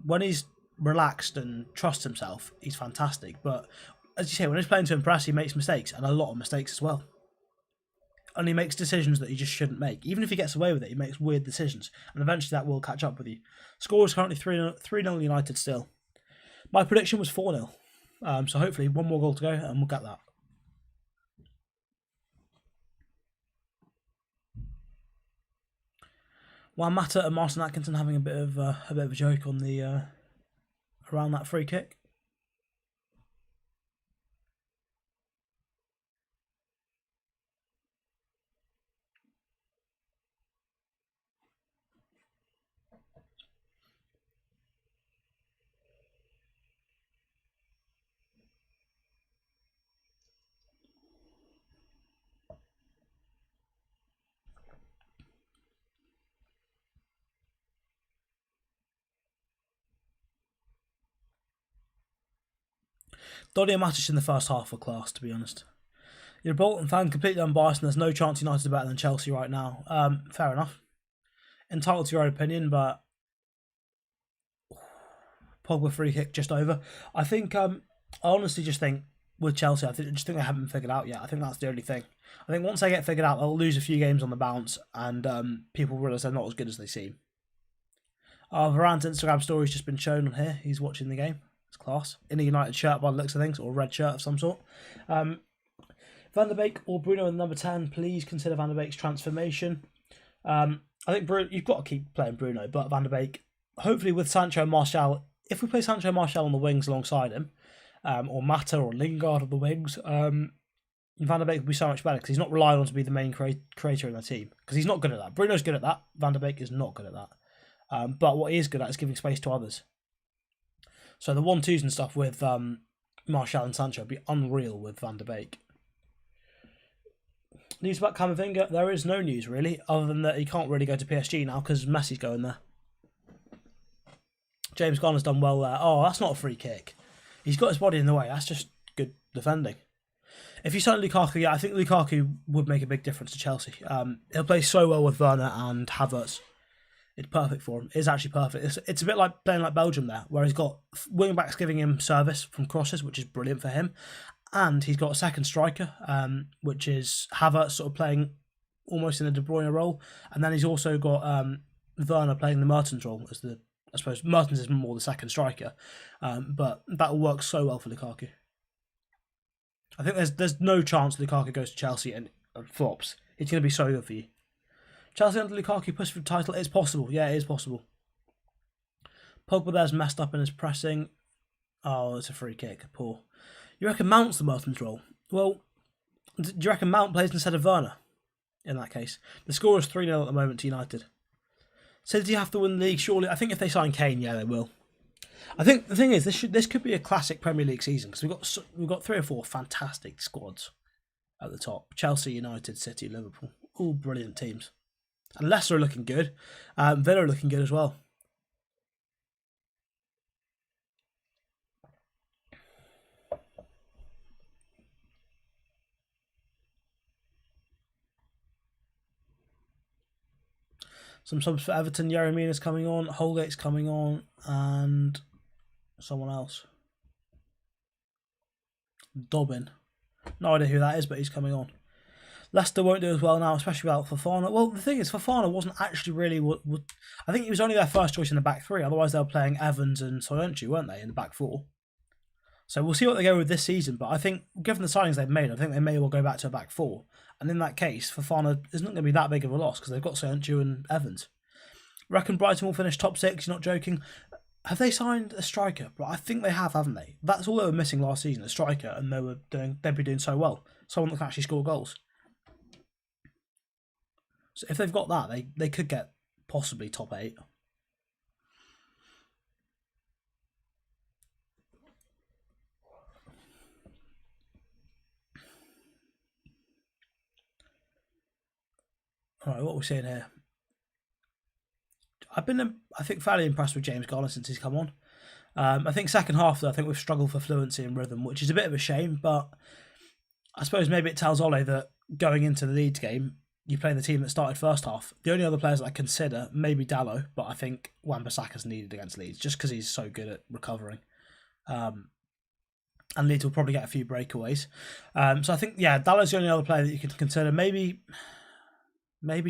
When he's relaxed and trusts himself, he's fantastic. But as you say, when he's playing to impress, he makes mistakes, and a lot of mistakes as well. And he makes decisions that he just shouldn't make. Even if he gets away with it, he makes weird decisions, and eventually that will catch up with you. Score is currently 3-0 United still. My prediction was 4-0. So hopefully one more goal to go, and we'll get that. Juan Mata and Martin Atkinson having a bit of a joke on the around that free kick. Doddy and Matic in the first half were class, to be honest. You're a Bolton fan, completely unbiased, and there's no chance United are better than Chelsea right now. Fair enough. Entitled to your own opinion, but Pogba free kick just over. I think, I honestly just think with Chelsea, I just think they haven't been figured out yet. I think that's the only thing. I think once they get figured out, they'll lose a few games on the bounce, and people realise they're not as good as they seem. Varane's Instagram story's just been shown on here. He's watching the game. It's class. In a United shirt by the looks of things, or a red shirt of some sort. Van der Beek or Bruno in number 10. Please consider Van der Beek's transformation. I think you've got to keep playing Bruno, but Van der Beek, hopefully with Sancho and Martial, if we play Sancho and Martial on the wings alongside him, or Mata or Lingard on the wings, Van der Beek will be so much better because he's not relying on to be the main creator in the team, because he's not good at that. Bruno's good at that. Van der Beek is not good at that. But what he is good at is giving space to others. So the 1-2s and stuff with Martial and Sancho would be unreal with Van der Beek. News about Camavinga, there is no news really, other than that he can't really go to PSG now because Messi's going there. James Garner's done well there. Oh, that's not a free kick. He's got his body in the way. That's just good defending. If you sign Lukaku, yeah, I think Lukaku would make a big difference to Chelsea. He'll play so well with Werner and Havertz. It's perfect for him. It's actually perfect. It's a bit like playing like Belgium there, where he's got wing backs giving him service from crosses, which is brilliant for him. And he's got a second striker, which is Havertz sort of playing almost in a De Bruyne role. And then he's also got Werner playing the Mertens role as the, I suppose Mertens is more the second striker. But that will work so well for Lukaku. I think there's no chance Lukaku goes to Chelsea and flops. It's going to be so good for you. Chelsea under Lukaku push for the title. It's possible. Yeah, it is possible. Pogba there's messed up in his pressing. Oh, it's a free kick. Poor. You reckon Mount's the Mertens role? Well, do you reckon Mount plays instead of Werner? In that case. The score is 3-0 at the moment to United. City have to win the league, surely. I think if they sign Kane, yeah, they will. I think the thing is, this could be a classic Premier League season because we've got 3 or 4 fantastic squads at the top. Chelsea, United, City, Liverpool. All brilliant teams. And Leicester are looking good. Villa are looking good as well. Some subs for Everton. Yeremina's coming on. Holgate's coming on. And someone else. Dobbin. No idea who that is, but he's coming on. Leicester won't do as well now, especially without Fofana. Well, the thing is, Fofana wasn't actually really what I think he was only their first choice in the back 3. Otherwise, they were playing Evans and Soyuncu, weren't they, in the back 4? So we'll see what they go with this season. But I think, given the signings they've made, I think they may well go back to a back 4. And in that case, Fofana isn't going to be that big of a loss because they've got Soyuncu and Evans. Reckon Brighton will finish top 6? You're not joking. Have they signed a striker? But I think they have, haven't they? That's all they were missing last season, a striker, and they'd be doing so well. Someone that can actually score goals. So if they've got that, they could get possibly top 8. All right, what we're seeing here. I've been, I think, fairly impressed with James Garner since he's come on. I think second half, though, I think we've struggled for fluency and rhythm, which is a bit of a shame, but I suppose maybe it tells Ole that going into the Leeds game, you play the team that started first half. The only other players that I consider, maybe Dalot, but I think Wan-Bissaka's needed against Leeds, just because he's so good at recovering. And Leeds will probably get a few breakaways. So I think, yeah, Dalot's the only other player that you can consider. Maybe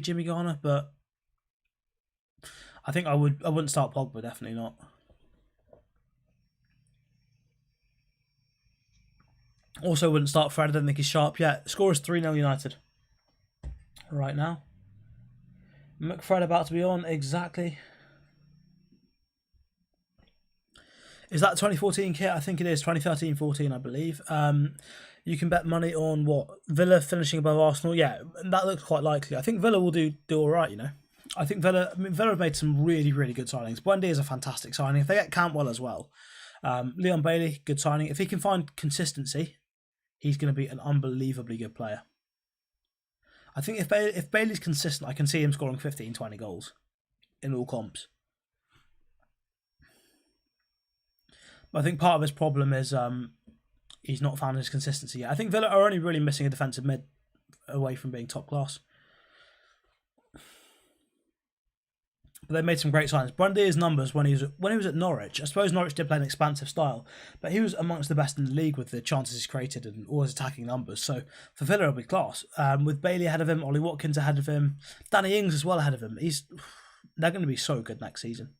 Jimmy Garner, but I think I wouldn't start Pogba, definitely not. Also wouldn't start Fred, I don't think he's sharp yet. Score is 3-0 United. Right now. McFred about to be on, exactly. Is that 2014 kit? I think it is, 2013-14, I believe. You can bet money on what? Villa finishing above Arsenal? Yeah, that looks quite likely. I think Villa will do all right, you know. I think Villa have made some really, really good signings. Buendia is a fantastic signing. If they get Cantwell as well. Leon Bailey, good signing. If he can find consistency, he's going to be an unbelievably good player. I think if Bailey's consistent, I can see him scoring 15, 20 goals in all comps. But I think part of his problem is he's not found his consistency yet. I think Villa are only really missing a defensive mid away from being top class. But they made some great signs. Buendía's numbers when he was at Norwich, I suppose Norwich did play an expansive style, but he was amongst the best in the league with the chances he's created and all his attacking numbers. So for Villa, it'll be class. With Bailey ahead of him, Ollie Watkins ahead of him, Danny Ings as well ahead of him. They're going to be so good next season.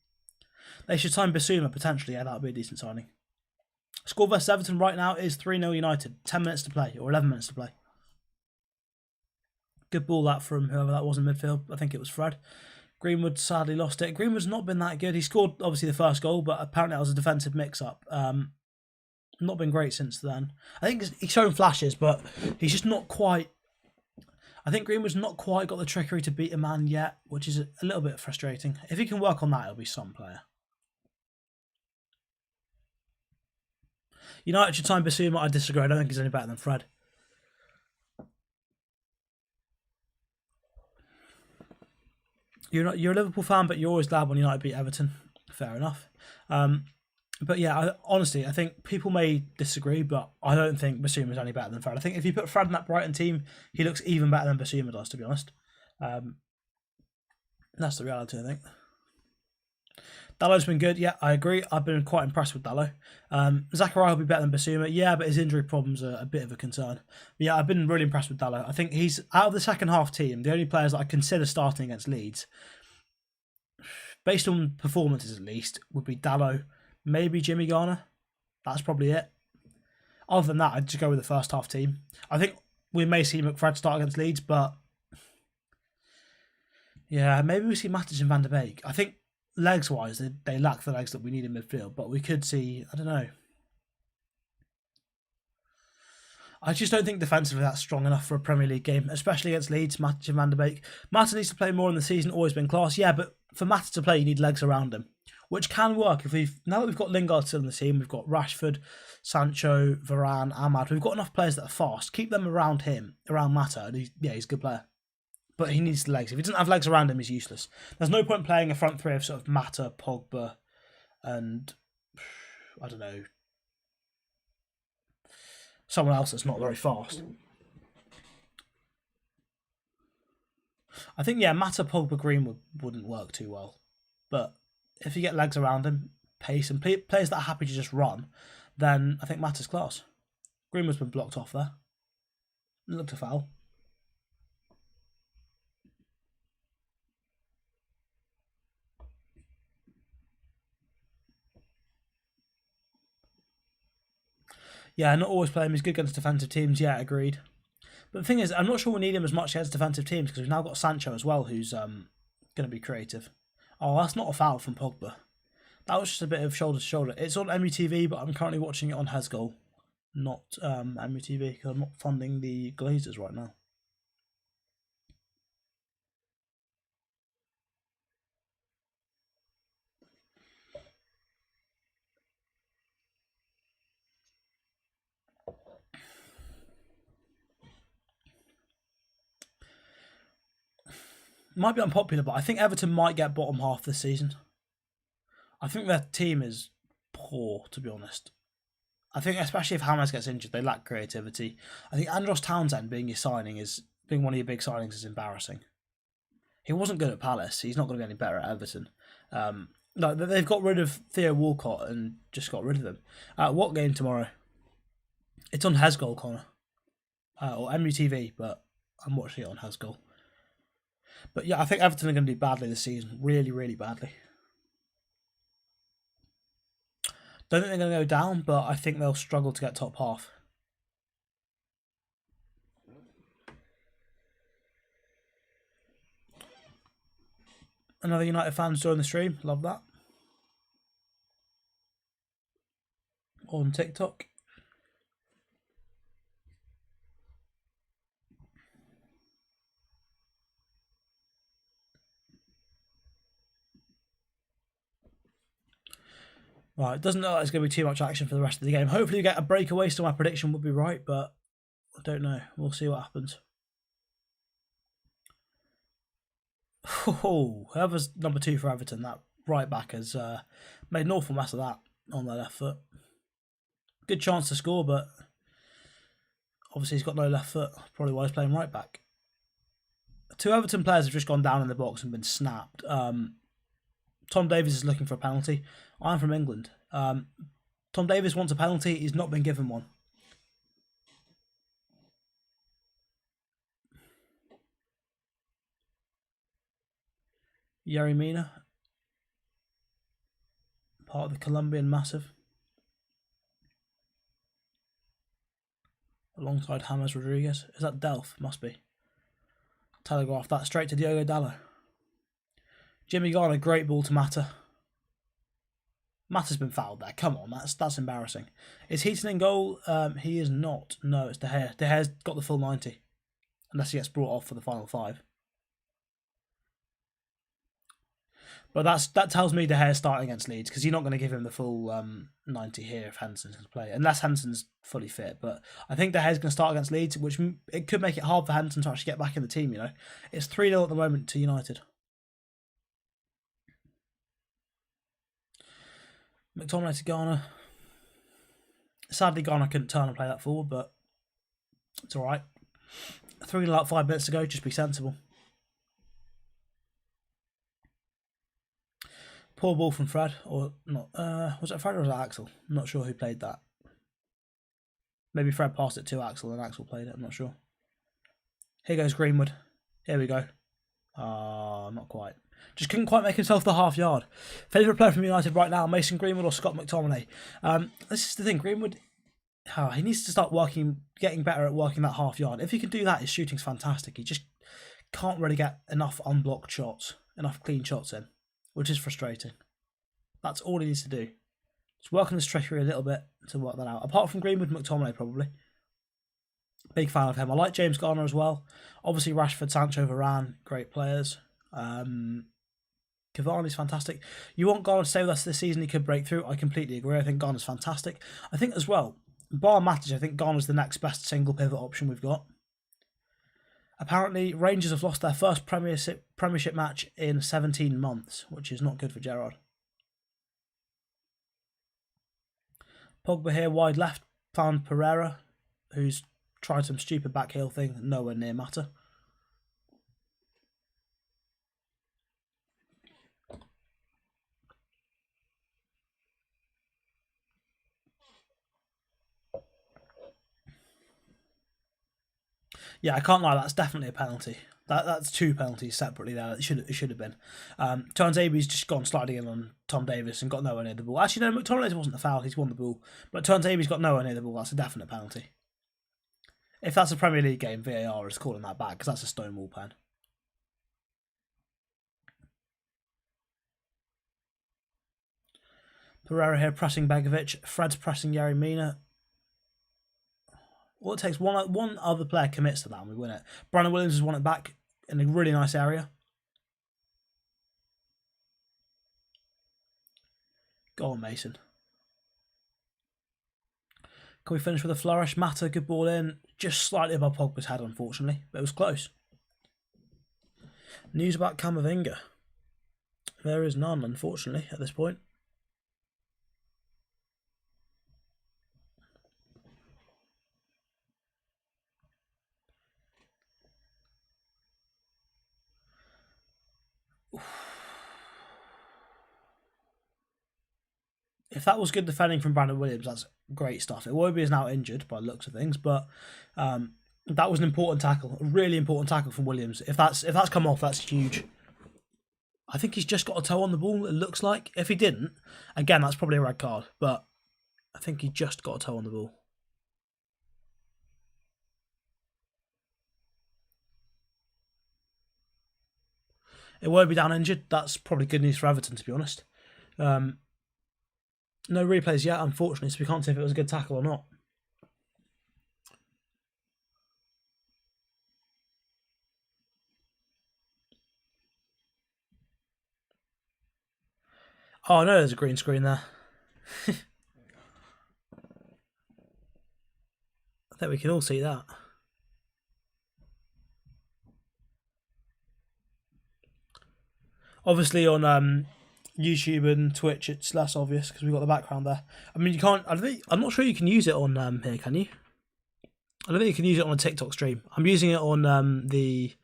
They should sign Bissouma potentially. Yeah, that would be a decent signing. Score versus Everton right now is 3-0 United. 10 minutes to play, or 11 minutes to play. Good ball that from whoever that was in midfield. I think it was Fred. Greenwood sadly lost it. Greenwood's not been that good. He scored, obviously, the first goal, but apparently that was a defensive mix-up. Not been great since then. I think he's shown flashes, but he's just not quite... I think Greenwood's not quite got the trickery to beat a man yet, which is a little bit frustrating. If he can work on that, he'll be some player. United should sign Bissouma. I disagree. I don't think he's any better than Fred. You're a Liverpool fan, but you're always glad when United beat Everton. Fair enough. But yeah, honestly, I think people may disagree, but I don't think Bissouma's any better than Fred. I think if you put Fred in that Brighton team, he looks even better than Bissouma does, to be honest. That's the reality, I think. Dallow's been good. Yeah, I agree. I've been quite impressed with Dallow. Zachariah will be better than Bissouma. Yeah, but his injury problems are a bit of a concern. But yeah, I've been really impressed with Dallow. I think he's, out of the second half team, the only players that I consider starting against Leeds, based on performances at least, would be Dallow, maybe Jimmy Garner. That's probably it. Other than that, I'd just go with the first half team. I think we may see McFred start against Leeds, but yeah, maybe we see Matic and Van der Beek. I think legs-wise, they lack the legs that we need in midfield, but we could see, I don't know. I just don't think defensively that's strong enough for a Premier League game, especially against Leeds, Matic and Van der Beek. Mata needs to play more in the season, always been class, yeah, but for Mata to play, you need legs around him, which can work. Now that we've got Lingard still in the team, we've got Rashford, Sancho, Varane, Ahmad, we've got enough players that are fast. Keep them around him, around Mata, and he's a good player. But he needs the legs. If he doesn't have legs around him, he's useless. There's no point playing a front three of sort of Mata, Pogba, and I don't know, someone else that's not very fast. I think, yeah, Mata, Pogba, Greenwood wouldn't work too well. But if you get legs around him, pace, and players that are happy to just run, then I think Mata's class. Greenwood's been blocked off there. It looked a foul. Yeah, not always play him. He's good against defensive teams. Yeah, agreed. But the thing is, I'm not sure we need him as much against defensive teams because we've now got Sancho as well, who's going to be creative. Oh, that's not a foul from Pogba. That was just a bit of shoulder to shoulder. It's on MUTV, but I'm currently watching it on Hesgoal, not MUTV, because I'm not funding the Glazers right now. Might be unpopular, but I think Everton might get bottom half this season. I think their team is poor, to be honest. I think especially if James gets injured, they lack creativity. I think Andros Townsend being one of your big signings is embarrassing. He wasn't good at Palace. He's not going to get any better at Everton. No, they've got rid of Theo Walcott and just got rid of him. What game tomorrow? It's on Hesgoal, Connor. Or MUTV, but I'm watching it on Hesgoal. But yeah, I think Everton are going to do badly this season. Really, really badly. Don't think they're going to go down, but I think they'll struggle to get top half. Another United fans join the stream. Love that. On TikTok. Right, it doesn't look like there's going to be too much action for the rest of the game. Hopefully we get a breakaway, so my prediction would be right, but I don't know. We'll see what happens. Oh, whoever's number 2 for Everton, that right back has made an awful mess of that on their left foot. Good chance to score, but Obviously, he's got no left foot. Probably why he's playing right back. 2 Everton players have just gone down in the box and been snapped. Tom Davies is looking for a penalty. I'm from England. Tom Davies wants a penalty. He's not been given one. Yerry Mina, part of the Colombian Massive, alongside James Rodriguez. Is that Delph? Must be. Telegraph that straight to Diogo Dallo. Jimmy Garner, great ball to Mata. Mata's been fouled there. Come on, that's embarrassing. Is Heaton in goal? He is not. No, it's De Gea. De Gea's got the full 90. Unless he gets brought off for the final 5. But that tells me De Gea's starting against Leeds, because you're not going to give him the full 90 here if Henderson's going to play. Unless Henderson's fully fit. But I think De Gea's going to start against Leeds, which it could make it hard for Henderson to actually get back in the team, you know. It's 3-0 at the moment to United. McTominay to Garner. Sadly, Garner couldn't turn and play that forward, but it's alright. 3-0 up 5 minutes to go, just be sensible. Poor ball from Fred, or not. Was it Fred or was it Axel? I'm not sure who played that. Maybe Fred passed it to Axel and Axel played it, I'm not sure. Here goes Greenwood. Here we go. Not quite. Just couldn't quite make himself the half yard. Favourite player from United right now, Mason Greenwood or Scott McTominay? This is the thing, Greenwood, he needs to start getting better at working that half yard. If he can do that, his shooting's fantastic. He just can't really get enough unblocked shots, enough clean shots in, which is frustrating. That's all he needs to do. Just work on his trickery a little bit to work that out. Apart from Greenwood, McTominay probably. Big fan of him. I like James Garner as well. Obviously Rashford, Sancho, Varane, great players. Cavani's fantastic. You want Garner to stay with us this season, he could break through. I completely agree. I think Garner's fantastic. I think as well, bar Matic, I think Garner's the next best single pivot option we've got. Apparently, Rangers have lost their first Premiership match in 17 months, which is not good for Gerrard. Pogba here, wide left, found Pereira, who's tried some stupid backheel thing, nowhere near Mata. Yeah, I can't lie, that's definitely a penalty. That's 2 penalties separately there. It should have been. Tuanzebe's just gone sliding in on Tom Davies and got nowhere near the ball. Actually, no, McTominay wasn't the foul. He's won the ball. But Tuanzebe's got nowhere near the ball. That's a definite penalty. If that's a Premier League game, VAR is calling that back because that's a stonewall pen. Pereira here pressing Begovic. Fred's pressing Yerry Mina. All it takes, one other player commits to that and we win it. Brandon Williams has won it back in a really nice area. Go on, Mason. Can we finish with a flourish? Mata, good ball in. Just slightly above Pogba's head, unfortunately. But it was close. News about Camavinga. There is none, unfortunately, at this point. If that was good defending from Brandon Williams, that's great stuff. Iwobi is now injured by the looks of things, but that was an important tackle, a really important tackle from Williams. If that's come off, that's huge. I think he's just got a toe on the ball, it looks like. If he didn't, again, that's probably a red card, but I think he just got a toe on the ball. Iwobi down injured, that's probably good news for Everton, to be honest. No replays yet, unfortunately, so we can't say if it was a good tackle or not. Oh, I know there's a green screen there. I think we can all see that. Obviously on YouTube and Twitch, it's less obvious because we've got the background there. I mean, you can't. I'm not sure you can use it on here, can you? I don't think you can use it on a TikTok stream. I'm using it on the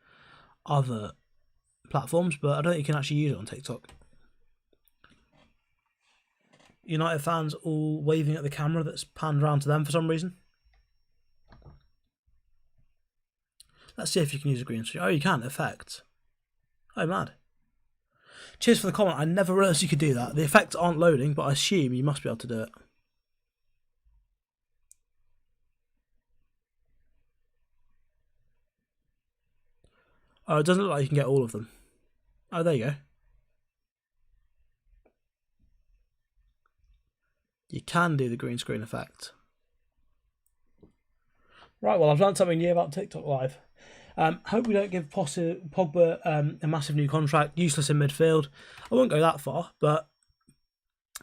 other platforms, but I don't think you can actually use it on TikTok. United fans all waving at the camera that's panned around to them for some reason. Let's see if you can use a green screen. Oh, you can. Effects. Oh, mad. Cheers for the comment. I never realised you could do that. The effects aren't loading, but I assume you must be able to do it. Oh, it doesn't look like you can get all of them. Oh, there you go. You can do the green screen effect. Right, well, I've learned something new about TikTok Live. Hope we don't give Pogba a massive new contract, useless in midfield. I won't go that far, but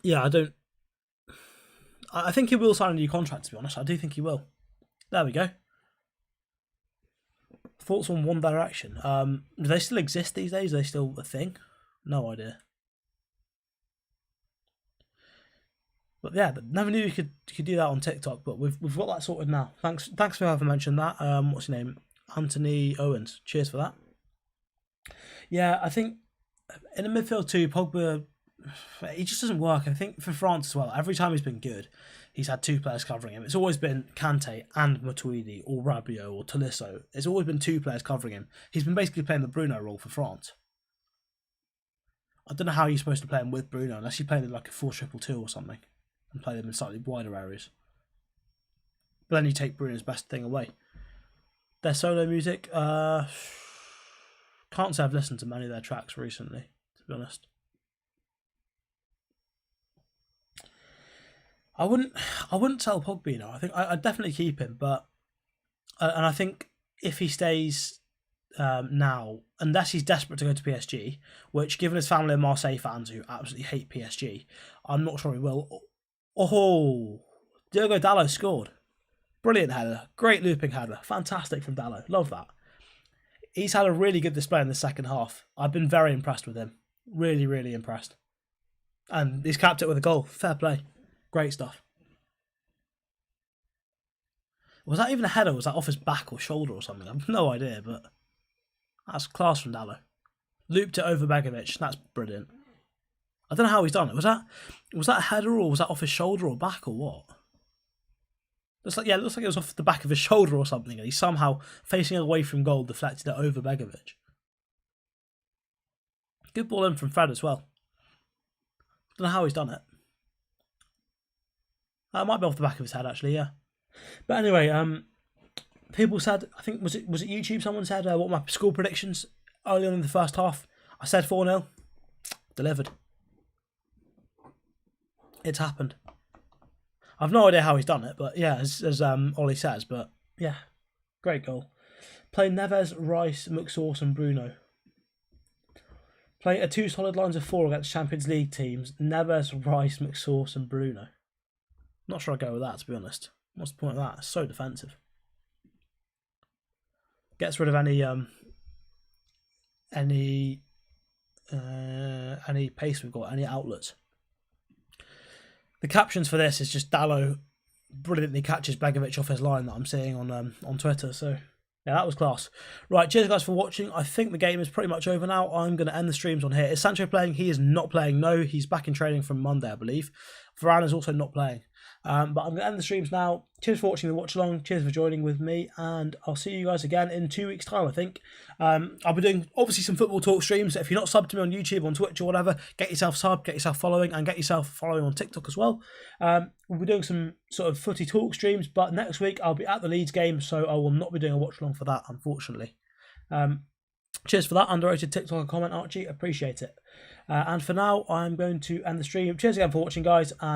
yeah, I think he will sign a new contract, to be honest. I do think he will. There we go. Thoughts on One Direction? Do they still exist these days? Are they still a thing? No idea. But yeah, never knew you could do that on TikTok. But we've got that sorted now. Thanks for having mentioned that. What's your name? Anthony Owens. Cheers for that. Yeah, I think in the midfield too, Pogba, he just doesn't work. I think for France as well, every time he's been good, he's had two players covering him. It's always been Kante and Matuidi or Rabiot or Tolisso. It's always been two players covering him. He's been basically playing the Bruno role for France. I don't know how you're supposed to play him with Bruno unless you play him like a 4-2-2 or something and play them in slightly wider areas. But then you take Bruno's best thing away. Their solo music, can't say I've listened to many of their tracks recently, to be honest. I wouldn't sell Pogba, you know. I think I'd definitely keep him, but and I think if he stays now, unless he's desperate to go to PSG, which, given his family are Marseille fans who absolutely hate PSG, I'm not sure he will. Oh, Diogo Dalot scored. Brilliant header. Great looping header. Fantastic from Dalot. Love that. He's had a really good display in the second half. I've been very impressed with him. Really, really impressed. And he's capped it with a goal. Fair play. Great stuff. Was that even a header? Was that off his back or shoulder or something? I have no idea, but that's class from Dalot. Looped it over Begovic. That's brilliant. I don't know how he's done it. Was that a header or was that off his shoulder or back or what? It looks like it was off the back of his shoulder or something, and he somehow, facing away from goal, deflected it over Begovic. Good ball in from Fred as well. Don't know how he's done it. It might be off the back of his head, actually, yeah. But anyway, people said, I think, was it YouTube? Someone said, what my score predictions early on in the first half. I said 4-0. Delivered. It's happened. I've no idea how he's done it, but yeah, as Ollie says, but yeah, great goal. Play Neves, Rice, McSauce and Bruno. Play 2 solid lines of 4 against Champions League teams. Neves, Rice, McSauce and Bruno. Not sure I'd go with that, to be honest. What's the point of that? It's so defensive. Gets rid of any pace we've got, any outlets. The captions for this is just Dalot brilliantly catches Begovic off his line that I'm seeing on Twitter. So yeah, that was class. Right, cheers guys for watching. I think the game is pretty much over now. I'm going to end the streams on here. Is Sancho playing? He is not playing. No, he's back in training from Monday, I believe. Varane is also not playing. But I'm going to end the streams now. Cheers for watching the watch along. Cheers for joining with me, and I'll see you guys again in 2 weeks' time, I think. I'll be doing obviously some football talk streams. If you're not subbed to me on YouTube, on Twitch, or whatever, get yourself subbed, get yourself following, and get yourself following on TikTok as well. We'll be doing some sort of footy talk streams, but next week I'll be at the Leeds game, so I will not be doing a watch along for that, unfortunately. Cheers for that underrated TikTok and comment, Archie. Appreciate it. And for now, I'm going to end the stream. Cheers again for watching, guys. And